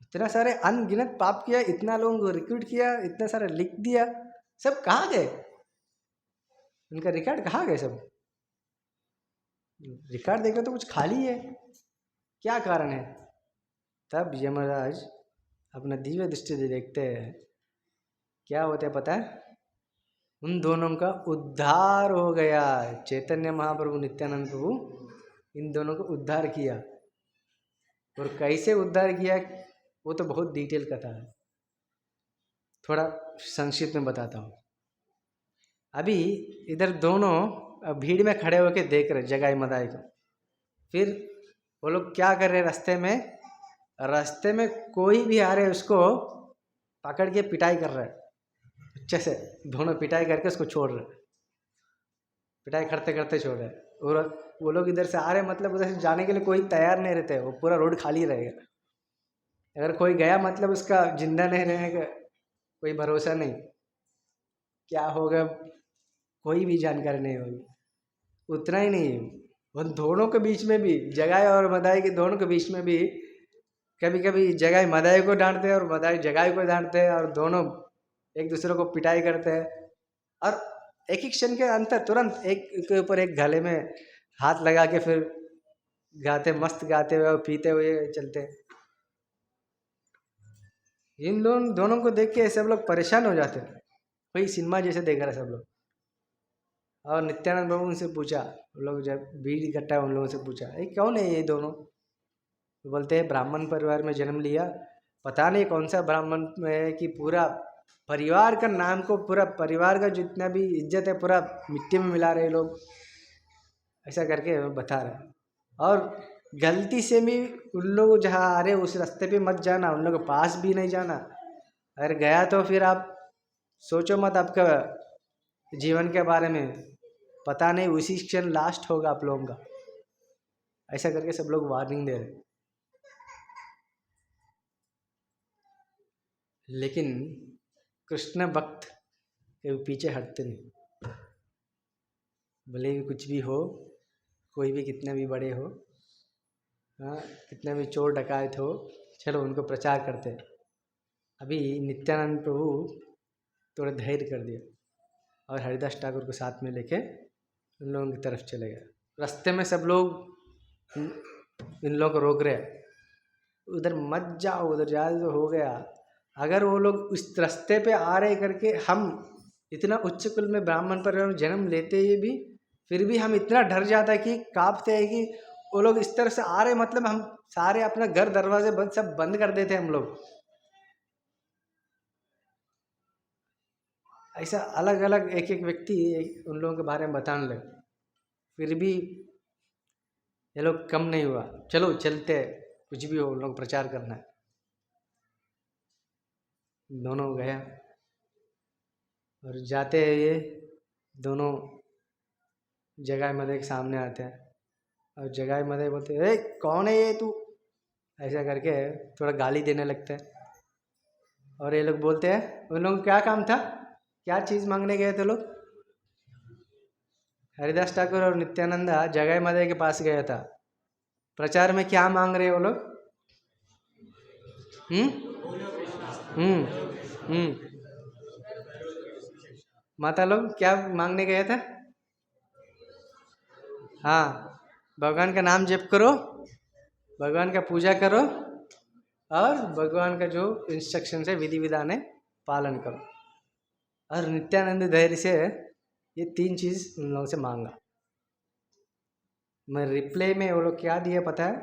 Speaker 1: इतना सारे अनगिनत पाप किया, इतना लोगों को रिक्रूट किया, इतना सारा लिख दिया, सब कहाँ गए? उनका रिकॉर्ड कहाँ गए सब? रिकॉर्ड देखो तो कुछ खाली है, क्या कारण है? तब यमराज अपना दिव्य दृष्टि से देखते हैं, क्या होता है पता है? उन दोनों का उद्धार हो गया। चैतन्य महाप्रभु, नित्यानंद प्रभु इन दोनों को उद्धार किया। और कैसे उद्धार किया वो तो बहुत डिटेल कथा है, थोड़ा संक्षिप्त में बताता हूँ। अभी इधर दोनों भीड़ में खड़े होकर देख रहे जगाई मदाई को। फिर वो लोग क्या कर रहे, रास्ते में कोई भी आ रहे उसको पकड़ के पिटाई कर रहे अच्छे से। दोनों पिटाई करके उसको छोड़ रहे, पिटाई करते करते छोड़ रहे। और वो लोग इधर से आ रहे, मतलब उधर से जाने के लिए कोई तैयार नहीं रहते, वो पूरा रोड खाली रहेगा। अगर कोई गया मतलब उसका जिंदा नहीं रहने का कोई भरोसा नहीं, क्या होगा कोई भी जानकारी नहीं होगी। उतना ही नहीं, उन दोनों के बीच में भी, जगाई और मदाई के दोनों के बीच में भी कभी कभी जगाई मदाई को डांटते हैं और मदाई जगाई को डांटते हैं, और दोनों एक दूसरे को पिटाई करते हैं। और एक ही क्षण के अंतर तुरंत एक के ऊपर एक गले में हाथ लगा के फिर गाते, मस्त गाते हुए और पीते हुए चलते हैं। इन दोनों को देख के सब लोग परेशान हो जाते हैं, कोई सिनेमा जैसे देख रहे सब लोग। और नित्यानंद प्रभु उनसे पूछा, उन लोग जब भीड़ इकट्ठा उन लोगों से पूछा, ये कौन है ये दोनों? तो बोलते हैं ब्राह्मण परिवार में जन्म लिया, पता नहीं कौन सा ब्राह्मण में है कि पूरा परिवार का नाम को, पूरा परिवार का जितना भी इज्जत है पूरा मिट्टी में मिला रहे लोग, ऐसा करके बता रहे। और गलती से भी उन लोग जहाँ आ रहे उस रास्ते पे मत जाना, उन लोग के पास भी नहीं जाना। अगर गया तो फिर आप सोचो मत, आपका जीवन के बारे में पता नहीं उसी क्षण लास्ट होगा आप लोगों का। ऐसा करके सब लोग वार्निंग दे रहे। लेकिन कृष्ण भक्त के पीछे हटते नहीं। भले भी कुछ भी हो, कोई भी कितने भी बड़े हो, हाँ, कितने भी चोर डकायत हो, चलो उनको प्रचार करते। अभी नित्यानंद प्रभु थोड़ा धैर्य कर दिया और हरिदास ठाकुर को साथ में लेके उन लोगों की तरफ चले गए। रास्ते में सब लोग इन लोगों को रोक रहे, उधर मत जाओ, उधर जाए तो हो गया। अगर वो लोग उस रास्ते पे आ रहे करके, हम इतना उच्च कुल में ब्राह्मण परिवार में जन्म लेते हुए भी फिर भी हम इतना डर जाता है कि कांपते हैं कि वो लोग इस तरह से आ रहे, मतलब हम सारे अपना घर दरवाजे बंद सब बंद कर देते हम लोग। ऐसा अलग अलग एक एक व्यक्ति उन लोगों के बारे में बताने लगे, फिर भी ये लोग कम नहीं हुआ। चलो चलते, कुछ भी हो, उन लोग प्रचार करना है। दोनों गया और जाते हैं, ये दोनों जगाई मदे के सामने आते हैं और जगाई मदे बोलते हैं, कौन है ये तू? ऐसा करके थोड़ा गाली देने लगते हैं। और ये लोग बोलते हैं, उन लोगों को क्या काम था, क्या चीज़ मांगने गए थे लोग? हरिदास ठाकुर और नित्यानंदा जगाई मदे के पास गया था। प्रचार में क्या मांग रहे वो लोग? माता लोग क्या मांगने गए थे? हाँ, भगवान का नाम जप करो, भगवान का पूजा करो और भगवान का जो इंस्ट्रक्शन है, विधि विधान है, पालन करो। और नित्यानंद धैर्य से ये 3 चीज़ उन लोगों से मांगा। मैं रिप्लाई में वो लोग क्या दिया पता है?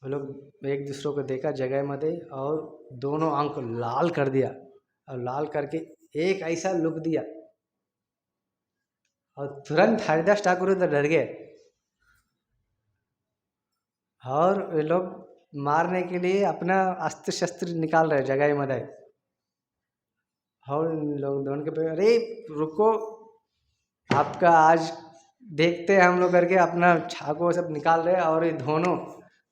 Speaker 1: वो लोग एक दूसरे को देखा जगह मदे और दोनों आंख को लाल कर दिया और लाल करके एक ऐसा लुक दिया और तुरंत हरिदास ठाकुर तो डर गए और वे लोग मारने के लिए अपना अस्त्र शस्त्र निकाल रहे जगाई मदाई। और लोग दोनों के पे, अरे रुको, आपका आज देखते हैं हम लोग करके अपना छाको सब निकाल रहे। और ये दोनों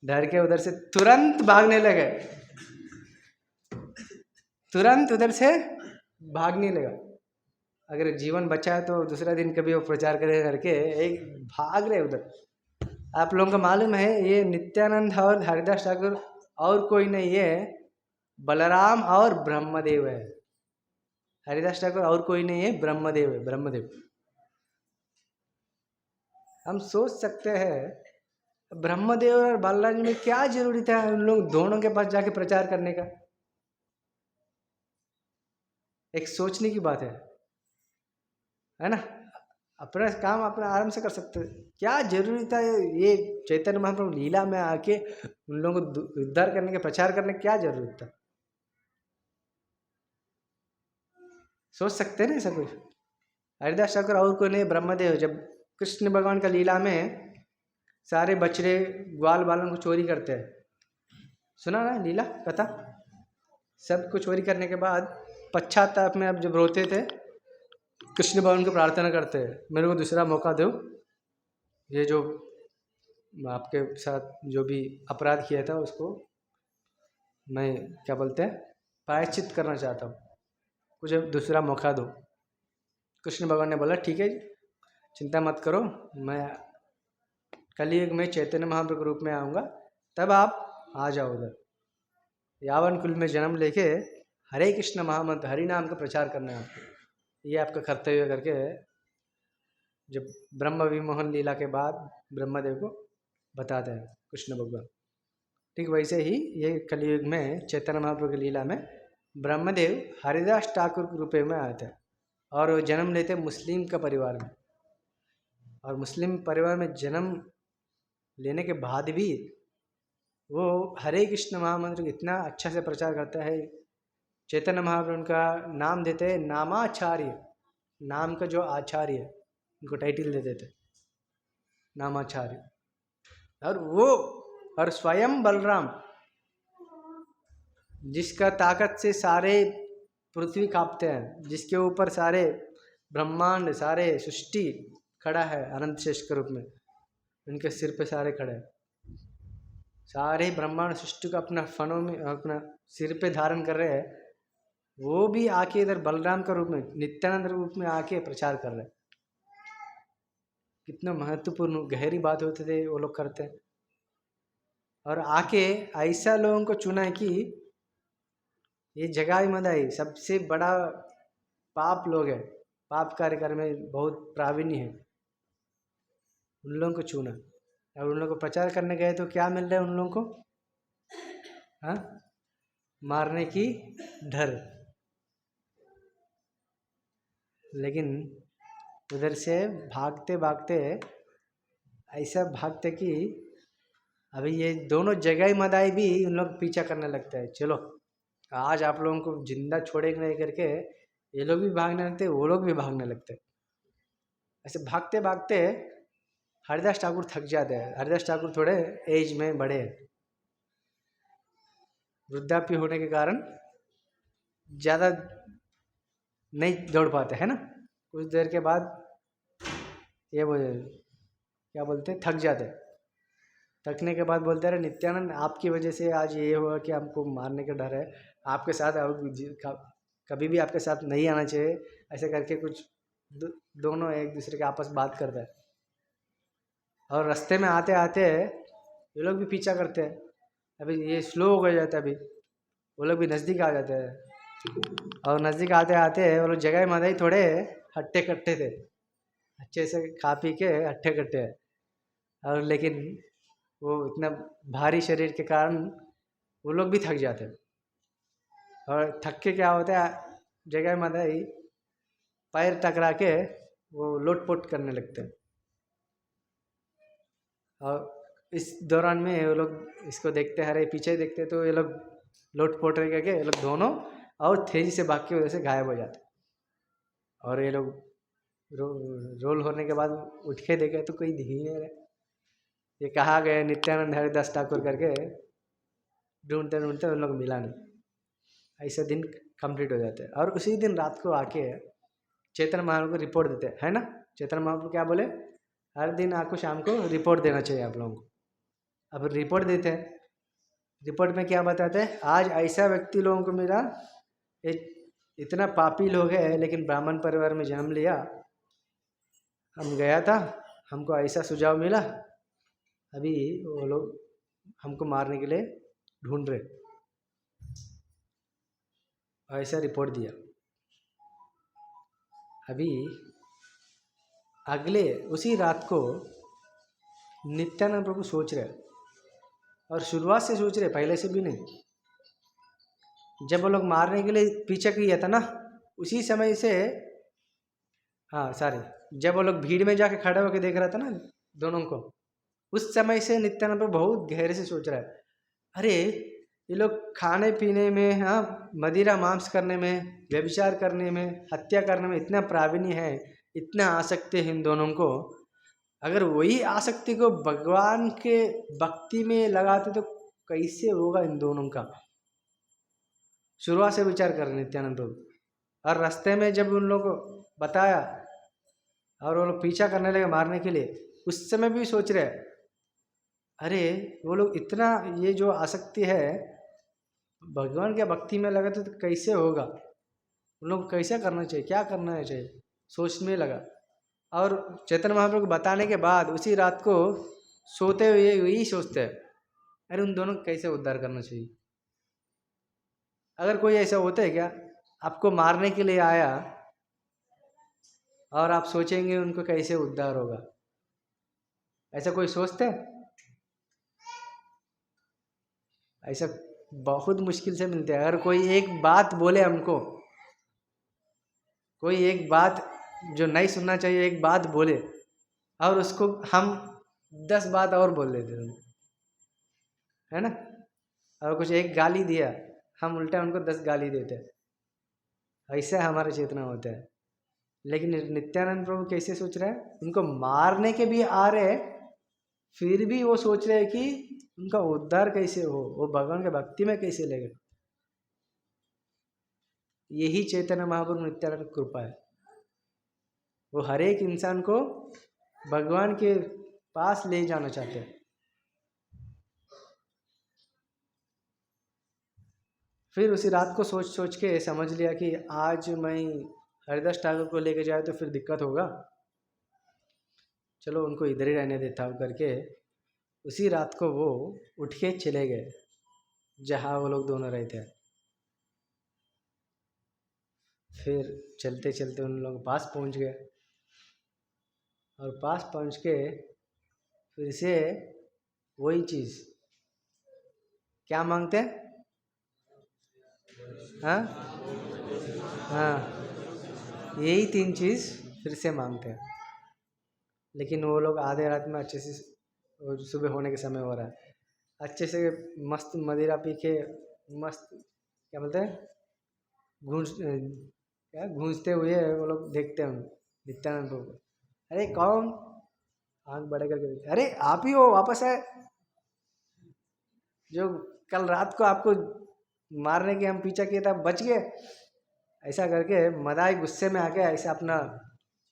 Speaker 1: डर के उधर से तुरंत भागने लगे, तुरंत उधर से भागने लगा। अगर जीवन बचा है तो दूसरा दिन कभी वो प्रचार करे करके एक भाग रहे उधर। आप लोगों को मालूम है ये नित्यानंद और हरिदास ठाकुर और कोई नहीं है, बलराम और ब्रह्मदेव है। हरिदास ठाकुर और कोई नहीं है, ब्रह्मदेव है, ब्रह्मदेव। हम सोच सकते हैं ब्रह्मदेव और बलराम जी में क्या जरूरी था उन लोग दोनों के पास जाके प्रचार करने का? एक सोचने की बात है ना? अपना काम अपना आराम से कर सकते हैं, क्या जरूरी था ये चैतन्य महाप्रभु लीला में आके उन लोगों को उद्धार करने के, प्रचार करने क्या जरूरत था? सोच सकते हैं ना ऐसा कुछ? हरिदास ठाकुर और कोई नहीं, ब्रह्मदेव। जब कृष्ण भगवान का लीला में सारे बछड़े ग्वाल बालों को चोरी करते हैं, सुना ना लीला कथा? सब को चोरी करने के बाद पश्चाताप में अब जब रोते थे, कृष्ण भगवान को प्रार्थना करते हैं, मेरे को दूसरा मौका दो, ये जो आपके साथ जो भी अपराध किया था उसको मैं क्या बोलते हैं प्रायश्चित करना चाहता हूँ, मुझे दूसरा मौका दो। कृष्ण भगवान ने बोला ठीक है, चिंता मत करो, मैं कलयुग में चैतन्य महाप्रभु रूप में आऊँगा, तब आप आ जाओ उधर। यावन कुल में जन्म लेके हरे कृष्ण महामंत्र हरि नाम का प्रचार करना है आपको, ये आपका कर्तव्य करके जब ब्रह्म विमोहन लीला के बाद ब्रह्मदेव को बताते हैं कृष्ण भगवान। ठीक वैसे ही ये कलयुग में चैतन्य महाप्रभु की लीला में ब्रह्मदेव हरिदास ठाकुर के रूप में आते हैं और वो जन्म लेते मुस्लिम का परिवार में। और मुस्लिम परिवार में जन्म लेने के बाद भी वो हरे कृष्ण महामंत्र को इतना अच्छा से प्रचार करता है। चैतन्य महाप्रभु का नाम देते हैं नामाचार्य, नाम का जो आचार्य उनको टाइटल दे देते नामाचार्य। और स्वयं बलराम, जिसका ताकत से सारे पृथ्वी कांपते हैं, जिसके ऊपर सारे ब्रह्मांड, सारे सृष्टि खड़ा है अनंत शेष के रूप में, उनके सिर पे सारे खड़े हैं। सारे ब्रह्मांड सृष्टि को अपना फनों में, अपना सिर पे धारण कर रहे हैं। वो भी आके इधर बलराम का रूप में, नित्यानंद रूप में आके प्रचार कर रहे हैं। कितना महत्वपूर्ण गहरी बात होते थे वो लोग करते हैं। और आके ऐसा लोगों को चुना है कि ये जगाई मदाई सबसे बड़ा पाप लोग है, पाप कार्य करने में बहुत प्रावीण्य है, उन लोगों को चुना। और उन लोगों को प्रचार करने गए तो क्या मिल रहा है उन लोगों को? हाँ, मारने की डर। लेकिन उधर से भागते भागते ऐसा भागते कि अभी ये दोनों जगाई मदाई भी उन लोग पीछा करने लगता है। चलो आज आप लोगों को जिंदा छोड़ेंगे नहीं करके ये लोग भी भागने लगते, वो लोग भी भागने लगते। ऐसे भागते भागते हरिदास ठाकुर थक जाते हैं। हरिदास ठाकुर थोड़े एज में बड़े हैं, वृद्धाप्य होने के कारण ज़्यादा नहीं दौड़ पाते है ना। कुछ देर के बाद ये क्या बोलते हैं, थक जाते हैं। थकने के बाद बोलते रहे, नित्यानंद आपकी वजह से आज ये हुआ कि हमको मारने का डर है, आपके साथ कभी भी आपके साथ नहीं आना चाहिए, ऐसे करके कुछ दोनों एक दूसरे के आपस बात करते हैं। और रास्ते में आते आते ये लोग भी पीछा करते हैं। अभी ये स्लो हो जाता है, अभी वो लोग भी नज़दीक आ जाते हैं। और नज़दीक आते आते वो लोग जगह मदाई थोड़े हट्टे कट्टे थे, अच्छे से खा पी के हट्टे कट्टे है। और लेकिन वो इतना भारी शरीर के कारण वो लोग भी थक जाते हैं। और थक के क्या होता है, जगह मदाई पैर टकरा के वो लोटपोट करने लगते हैं। और इस दौरान में वो लोग इसको देखते हैं, अरे पीछे देखते तो ये लोग लोटपोट करके ये लोग दोनों और तेजी से भाग की वजह से गायब हो जाते। और ये लोग रोल होने के बाद उठ के देखे तो कोई दिख ही नहीं रहे। ये कहा गए नित्यानंद हरिदास ठाकुर करके ढूंढते ढूंढते उन लोग मिला नहीं। ऐसे दिन कंप्लीट हो जाते हैं। और उसी दिन रात को आके चेतन महाप्रभु को रिपोर्ट देते है ना। चेतन महाप्रभु क्या बोले, हर दिन आपको शाम को रिपोर्ट देना चाहिए आप लोगों को। अब रिपोर्ट देते हैं, रिपोर्ट में क्या बताते हैं, आज ऐसा व्यक्ति लोगों को मिला, इतना पापी लोग है लेकिन ब्राह्मण परिवार में जन्म लिया, हम गया था, हमको ऐसा सुझाव मिला, अभी वो लोग हमको मारने के लिए ढूंढ रहे, ऐसा रिपोर्ट दिया। अभी अगले उसी रात को नित्यानंद प्रभु सोच रहे, और शुरुआत से सोच रहे, पहले से भी नहीं। जब वो लोग मारने के लिए पीछे किया था ना, उसी समय से, हाँ सारे, जब वो लोग भीड़ में जाके खड़ा होकर देख रहा था ना दोनों को, उस समय से नित्यानंद प्रभु बहुत गहरे से सोच रहा है, अरे ये लोग खाने पीने में, हाँ मदिरा मांस करने में, व्यभिचार करने में, हत्या करने में इतना प्रावीण्य है, इतना आसक्ति है इन दोनों को। अगर वही आसक्ति को भगवान के भक्ति में लगाते तो कैसे होगा इन दोनों का। शुरुआत से विचार कर रहे नित्यानंद प्रभु। और रास्ते में जब उन लोगों को बताया और वो लोग पीछा करने लगे मारने के लिए, उस समय भी सोच रहे, अरे वो लोग इतना, ये जो आसक्ति है भगवान के भक्ति में लगाते तो कैसे होगा, उन लोग कैसे करना चाहिए, क्या करना चाहिए, सोचने लगा। और चैतन्य महाप्रभु को बताने के बाद उसी रात को सोते हुए यही सोचते हैं, अरे उन दोनों को कैसे उद्धार करना चाहिए। अगर कोई ऐसा होता है क्या, आपको मारने के लिए आया और आप सोचेंगे उनको कैसे उद्धार होगा, ऐसा कोई सोचते हैं? ऐसा बहुत मुश्किल से मिलते हैं। अगर कोई एक बात बोले हमको, कोई एक बात जो नहीं सुनना चाहिए, एक बात बोले और उसको हम 10 बात और बोल देते है ना। और कुछ एक गाली दिया, हम उल्टा उनको 10 गाली देते हैं। ऐसा हमारा चेतना होता है। लेकिन नित्यानंद प्रभु कैसे सोच रहे हैं, उनको मारने के भी आ रहे फिर भी वो सोच रहे हैं कि उनका उद्धार कैसे हो, वो भगवान के भक्ति में कैसे लगे। यही चैतन्य महाप्रभु नित्यानंद की कृपा है। वो हर एक इंसान को भगवान के पास ले जाना चाहते हैं। फिर उसी रात को सोच सोच के समझ लिया कि आज मैं हरिदास ठाकुर को लेके जाए तो फिर दिक्कत होगा, चलो उनको इधर ही रहने देता हूँ करके उसी रात को वो उठ के चले गए जहाँ वो लोग दोनों रहते हैं। फिर चलते चलते उन लोग पास पहुँच गए और पास पहुँच के फिर से वही चीज़ क्या मांगते हैं? हाँ हाँ, यही 3 चीज़ फिर से मांगते हैं। लेकिन वो लोग आधे रात में अच्छे से, सुबह होने के समय हो रहा है, अच्छे से मस्त मदिरा पी के मस्त क्या बोलते हैं गूंजते हुए वो लोग देखते हैं नित्यानंद प्रभु को। अरे कौन? आँख बड़े करके देखते, अरे आप ही हो, वापस आए, जो कल रात को आपको मारने के हम पीछा किए था, बच गए। ऐसा करके मदाई गुस्से में आके ऐसा अपना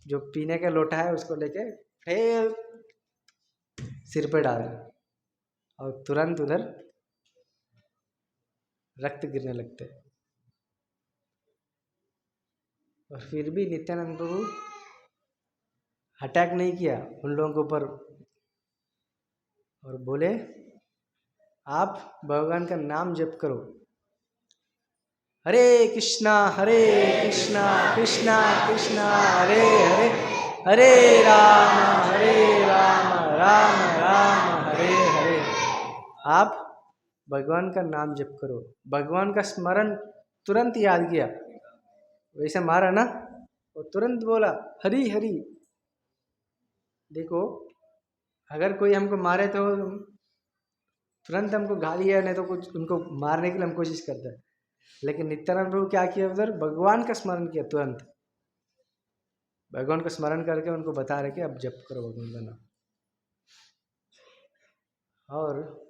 Speaker 1: जो पीने का लोटा है उसको लेके फिर सिर पे डाल और तुरंत उधर रक्त गिरने लगते। और फिर भी नित्यानंद प्रभु अटैक नहीं किया उन लोगों के ऊपर और बोले आप भगवान का नाम जप करो, हरे कृष्णा कृष्णा कृष्णा हरे हरे, हरे राम राम राम हरे हरे। आप भगवान का नाम जप करो। भगवान का स्मरण तुरंत याद किया, वैसे मारा ना, वो तुरंत बोला हरी हरी। देखो अगर कोई हमको मारे तो तुरंत हमको गाली है, नहीं तो कुछ उनको मारने के लिए हम कोशिश करते हैं। लेकिन नित्यानंद प्रभु क्या किया, उधर भगवान का स्मरण किया, तुरंत भगवान का स्मरण करके उनको बता रहे कि अब जप करो भगवान का नाम। और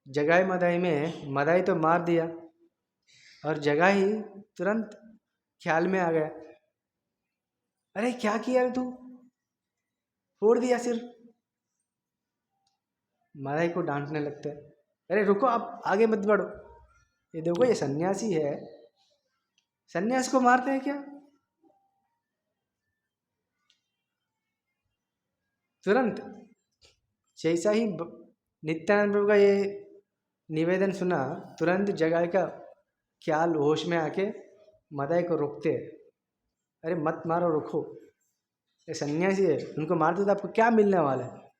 Speaker 1: जगाई मदाई में मदाई तो मार दिया और जगाई तुरंत ख्याल में आ गया, अरे क्या किया तू, फोड़ दिया सिर। मदाई को डांटने लगते, अरे रुको आप आगे मत बढ़ो, ये देखो ये सन्यासी है, सन्यासी को मारते हैं क्या? तुरंत जैसा ही नित्यानंद प्रभु का ये निवेदन सुना, तुरंत जगाई का ख्याल होश में आके मदाई को रोकते, अरे मत मारो, रुको, ये सन्यासी है, उनको मारते तो आपको क्या मिलने वाला है,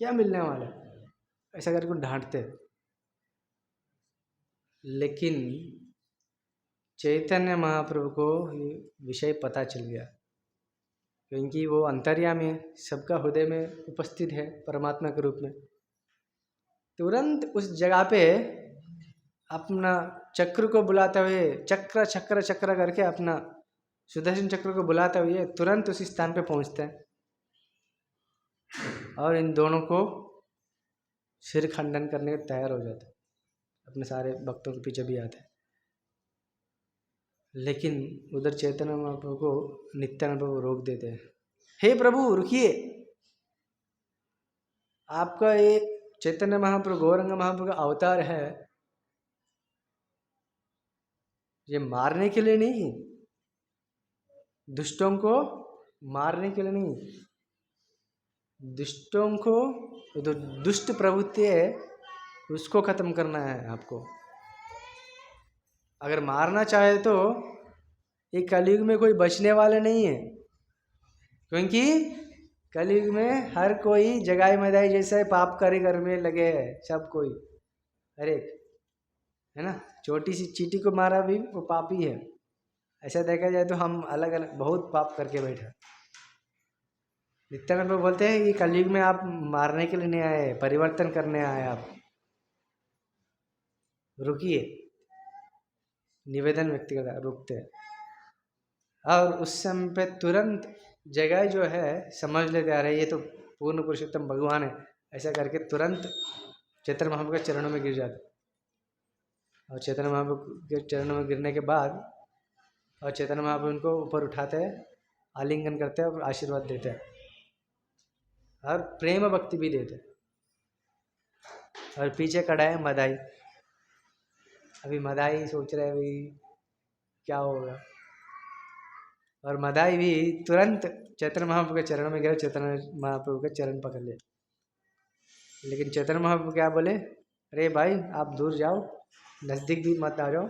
Speaker 1: क्या मिलने वाला है, ऐसा करके उनको डांटते। लेकिन चैतन्य महाप्रभु को ये विषय पता चल गया, क्योंकि वो अंतर्यामी है, सबका हृदय में उपस्थित है परमात्मा के रूप में। तुरंत उस जगह पे अपना चक्र को बुलाते हुए, चक्र चक्र चक्र करके अपना सुदर्शन चक्र को बुलाते हुए तुरंत उसी स्थान पे पहुंचते हैं और इन दोनों को सिर खंडन करने के तैयार हो जाते हैं, अपने सारे भक्तों के पीछे भी आते हैं। लेकिन उधर चैतन्य महाप्रभु को नित्यानंद प्रभु रोक देते हैं, हे प्रभु रुकिए, आपका ये चैतन्य महाप्रभु गौरंग महाप्रभु का अवतार है, ये मारने के लिए नहीं, दुष्टों को मारने के लिए नहीं, दुष्टों को जो दुष्ट प्रवृत्ति है उसको खत्म करना है आपको। अगर मारना चाहे तो ये कलयुग में कोई बचने वाले नहीं है, क्योंकि कलयुग में हर कोई जगाई मदाई जैसा पाप करने लगे है, सब कोई, हर एक है ना, छोटी सी चींटी को मारा भी वो पापी है। ऐसा देखा जाए तो हम अलग अलग बहुत पाप करके बैठे। नित्यानंद प्रभु बोलते हैं कि कलयुग में आप मारने के लिए नहीं आए, परिवर्तन करने आए, आप रुकिए, निवेदन व्यक्ति का रुकते हैं। और उस समय पे तुरंत जगह जो है समझ लेते आ रहे ये तो पूर्ण पुरुषोत्तम भगवान है, ऐसा करके तुरंत चैतन्य महाप्रभु के चरणों में गिर जाते। और चैतन्य महाप्रभु के चरणों में गिरने के बाद और चैतन्य महाप्रभु उनको ऊपर उठाते हैं, आलिंगन करते हैं और आशीर्वाद देते हैं और प्रेम भक्ति भी देते हैं। और पीछे खड़ा है मदाई। अभी मदाई सोच रहे भाई क्या होगा, और मदाई भी तुरंत चैतन्य महाप्रभु के चरणों में गए, चैतन्य महाप्रभु के चरण पकड़ लिए। लेकिन चैतन्य महाप्रभु क्या बोले, अरे भाई आप दूर जाओ, नज़दीक भी मत आ जाओ,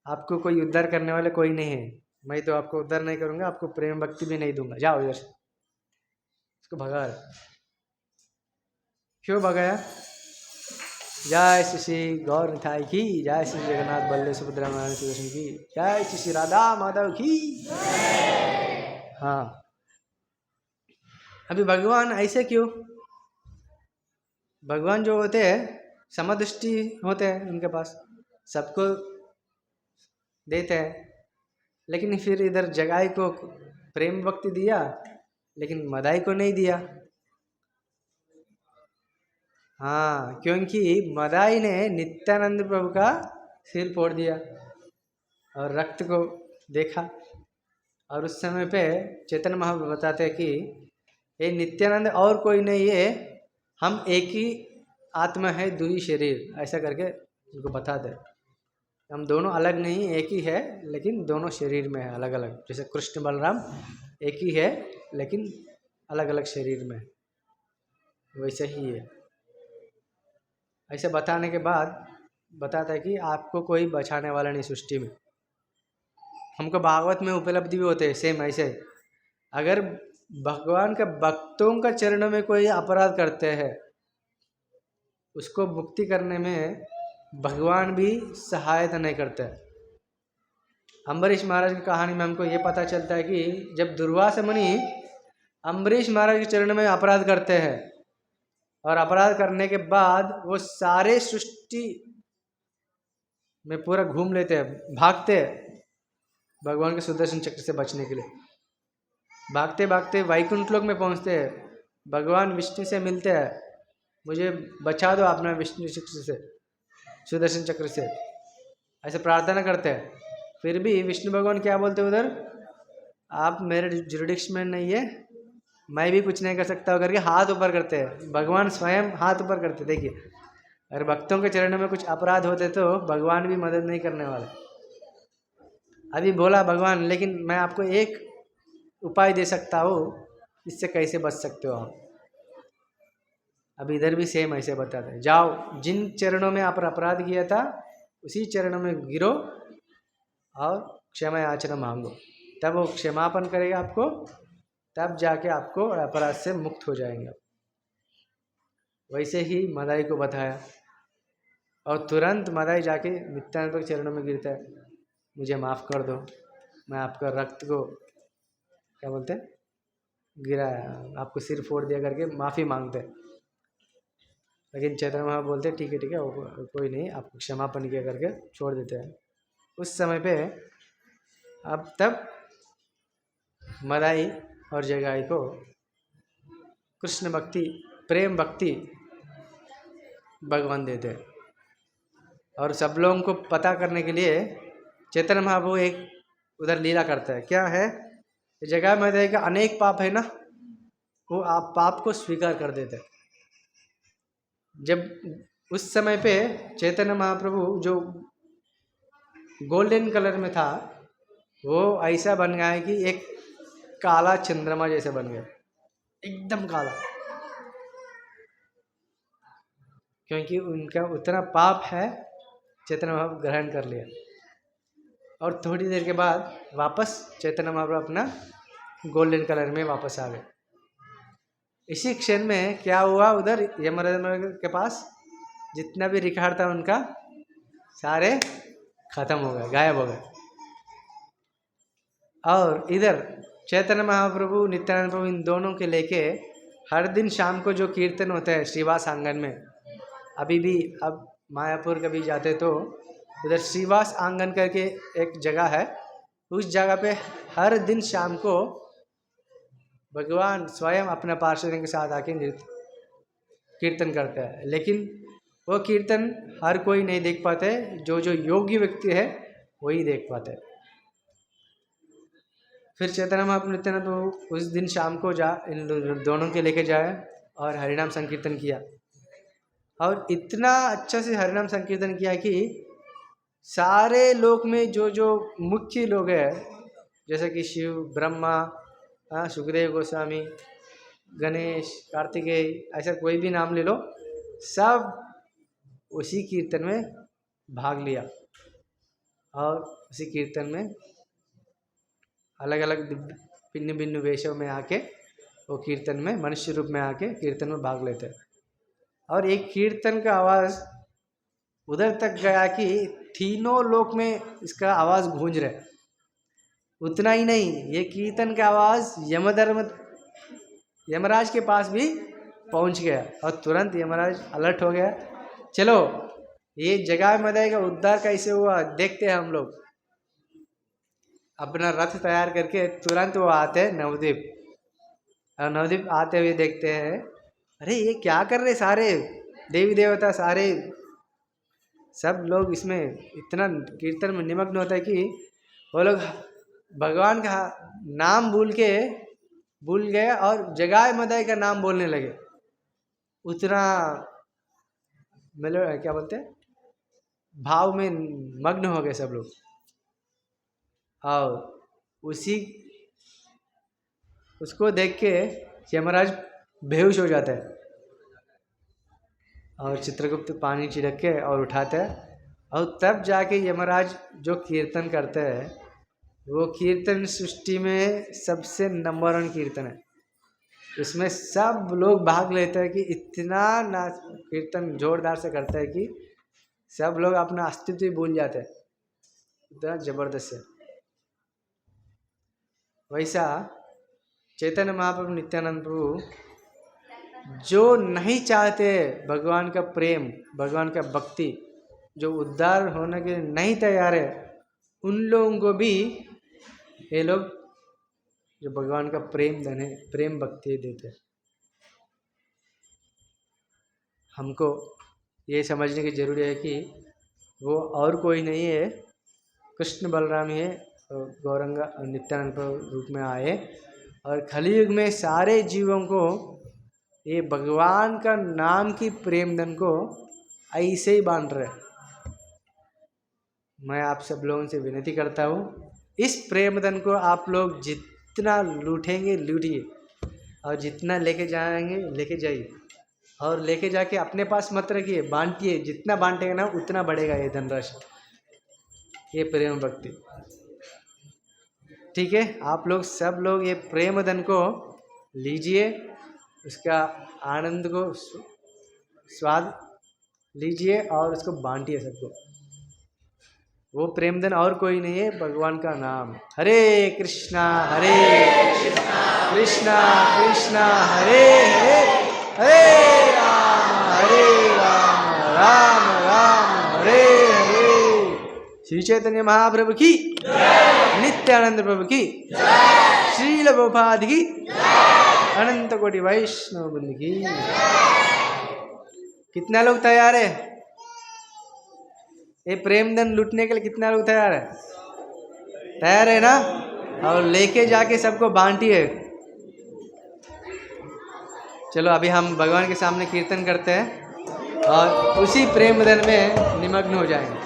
Speaker 1: आपको कोई उद्धार करने वाले कोई नहीं है, मैं तो आपको उद्धार नहीं करूँगा, आपको प्रेम भक्ति भी नहीं दूंगा, जाओ इधर से। उसको भगा। क्यों भगाया? जय श्री श्री गौर निताई की, जय श्री जगन्नाथ बल्लभ सुभद्रा महारानी सुदर्शन की, जय श्री श्री राधा माधव की। हाँ, अभी भगवान ऐसे क्यों? भगवान जो होते हैं समदृष्टि होते हैं, उनके पास सबको देते हैं, लेकिन फिर इधर जगाई को प्रेम भक्ति दिया लेकिन मदाई को नहीं दिया। हाँ, क्योंकि मदाई ने नित्यानंद प्रभु का सिर फोड़ दिया और रक्त को देखा। और उस समय पे चैतन्य महाप्रभु बताते हैं कि ये नित्यानंद और कोई नहीं है, हम एक ही आत्मा है, दो ही शरीर, ऐसा करके उनको बताते हैं। हम दोनों अलग नहीं, एक ही है, लेकिन दोनों शरीर में है अलग अलग। जैसे कृष्ण बलराम एक ही है लेकिन अलग अलग शरीर में, वैसे ही है। ऐसे बताने के बाद बताता है कि आपको कोई बचाने वाला नहीं सृष्टि में। हमको भागवत में उपलब्धि भी होते हैं सेम ऐसे। अगर भगवान के भक्तों का चरणों में कोई अपराध करते हैं, उसको मुक्ति करने में भगवान भी सहायता नहीं करते। अम्बरीश महाराज की कहानी में हमको ये पता चलता है कि जब दुर्वासा मुनि अम्बरीश महाराज के चरणों में अपराध करते हैं और अपराध करने के बाद वो सारे सृष्टि में पूरा घूम लेते हैं, भागते हैं भगवान के सुदर्शन चक्र से बचने के लिए। भागते भागते वैकुंठ लोक में पहुंचते हैं, भगवान विष्णु से मिलते हैं, मुझे बचा दो अपना विष्णु चक्र से, सुदर्शन चक्र से, ऐसे प्रार्थना करते हैं। फिर भी विष्णु भगवान क्या बोलते उधर, आप मेरे जुरिडिक्शन में नहीं है, मैं भी कुछ नहीं कर सकता करके हाथ ऊपर करते हैं। भगवान स्वयं हाथ ऊपर करते। देखिए, अगर भक्तों के चरणों में कुछ अपराध होते तो भगवान भी मदद नहीं करने वाले। अभी बोला भगवान, लेकिन मैं आपको एक उपाय दे सकता हूँ, इससे कैसे बच सकते हो आप। अभी इधर भी सेम ऐसे बताते हैं, जाओ जिन चरणों में आप अपराध किया था उसी चरणों में गिरो और क्षमा याचना मांगो, तब वो क्षमापन करेगा आपको, तब जाके आपको अपराध से मुक्त हो जाएंगे। वैसे ही मदाई को बताया और तुरंत मदाई जाके नित्यानंद के चरणों में गिरता है, मुझे माफ़ कर दो, मैं आपका रक्त को क्या बोलते हैं गिराया, आपको सिर फोड़ दिया करके माफ़ी मांगते हैं। लेकिन चैतन्य महाप्रभु बोलते हैं ठीक है कोई नहीं, आपको क्षमापन किया करके छोड़ देते हैं। उस समय पे अब तब मदाई और जगाई को कृष्ण भक्ति, प्रेम भक्ति भगवान देते हैं। और सब लोगों को पता करने के लिए चैतन्य महाप्रभु एक उधर लीला करता है। क्या है, जगह में देखा अनेक पाप है ना, वो आप पाप को स्वीकार कर देते हैं। जब उस समय पे चैतन्य महाप्रभु जो गोल्डन कलर में था, वो ऐसा बन गया है कि एक काला चंद्रमा जैसे बन गया, एकदम काला, क्योंकि उनका उतना पाप है। चैतन्य महाप्रभु ग्रहण कर लिया और थोड़ी देर के बाद वापस चैतन्य महाप्रभु अपना गोल्डन कलर में वापस आ गए। इसी क्षण में क्या हुआ, उधर यमराज के पास जितना भी रिकॉर्ड था उनका सारे खत्म हो गए, गायब हो गए। और इधर चैतन्य महाप्रभु नित्यानंद प्रभु इन दोनों के लेके हर दिन शाम को जो कीर्तन होता है श्रीवास आंगन में, अभी भी अब मायापुर कभी जाते तो उधर श्रीवास आंगन करके एक जगह है, उस जगह पे हर दिन शाम को भगवान स्वयं अपने पार्षदों के साथ आके कीर्तन करता है, लेकिन वो कीर्तन हर कोई नहीं देख पाते, जो योग्य व्यक्ति है वही देख पाते। फिर चैतन्य महाप्रभु नित्यानंद प्रभु उस दिन शाम को इन दोनों के लेके जाए और हरिनाम संकीर्तन किया, और इतना अच्छा से हरिनाम संकीर्तन किया कि सारे लोक में जो मुख्य लोग हैं, जैसे कि शिव, ब्रह्मा, सुखदेव गोस्वामी, गणेश, कार्तिकेय, ऐसा कोई भी नाम ले लो, सब उसी कीर्तन में भाग लिया और उसी कीर्तन में अलग अलग भिन्न भिन्न वेशों में आके वो कीर्तन में मनुष्य रूप में आके कीर्तन में भाग लेते। और एक कीर्तन का आवाज़ उधर तक गया कि तीनों लोक में इसका आवाज़ गूंज रहा है। उतना ही नहीं, ये कीर्तन का आवाज़ यमराज के पास भी पहुंच गया, और तुरंत यमराज अलर्ट हो गया, चलो ये जगह मदाई का उद्धार कैसे हुआ देखते हैं हम लोग। अपना रथ तैयार करके तुरंत वो आते हैं नवद्वीप, और नवद्वीप आते हुए देखते हैं, अरे ये क्या कर रहे सारे देवी देवता, सारे सब लोग इसमें इतना कीर्तन में निमग्न होता है कि वो लोग भगवान का नाम भूल गए और जगाए मदाई का नाम बोलने लगे। उतना मतलब क्या बोलते हैं, भाव में मग्न हो गए सब लोग, और उसको देख के यमराज बेहोश हो जाता है, और चित्रगुप्त पानी छिड़क के और उठाते हैं, और तब जाके यमराज जो कीर्तन करते हैं वो कीर्तन सृष्टि में सबसे नंबर 1 कीर्तन है। उसमें सब लोग भाग लेते हैं कि इतना कीर्तन जोरदार से करते हैं कि सब लोग अपना अस्तित्व ही भूल जाते हैं, इतना जबरदस्त है। वैसा चैतन्य महाप्रभु नित्यानंद प्रभु जो नहीं चाहते भगवान का प्रेम, भगवान का भक्ति, जो उद्धार होने के नहीं तैयार है, उन लोगों को भी ये लोग जो भगवान का प्रेम धन है, प्रेम भक्ति देते हैं। हमको ये समझने की जरूरी है कि वो और कोई नहीं है, कृष्ण बलराम ही है, गौरंगा और नित्यानंद रूप में आए, और कलियुग में सारे जीवों को ये भगवान का नाम की प्रेम धन को ऐसे ही बांट रहे। मैं आप सब लोगों से विनती करता हूँ, इस प्रेम धन को आप लोग जितना लूटेंगे लूटिए, और जितना लेके जाएंगे लेके जाइए, और लेके जाके अपने पास मत रखिए, बांटिए। जितना बांटेगा ना उतना बढ़ेगा ये धनराशि, ये प्रेम भक्ति। ठीक है, आप लोग सब लोग ये प्रेम धन को लीजिए, उसका आनंद को स्वाद लीजिए और उसको बांटिए सबको। वो प्रेम धन और कोई नहीं है, भगवान का नाम। हरे कृष्णा कृष्णा कृष्णा हरे हरे, हरे राम राम राम हरे हरे। श्री चैतन्य महाप्रभु की नित्यानंद प्रभु की, श्रील गोपाद की, अनंत कोटि वैष्णव वृंद की। कितना लोग तैयार है ये प्रेम धन लूटने के लिए? कितना लोग तैयार है? तैयार है ना? और लेके जाके सबको बांटिए। चलो अभी हम भगवान के सामने कीर्तन करते हैं और उसी प्रेम धन में निमग्न हो जाएंगे।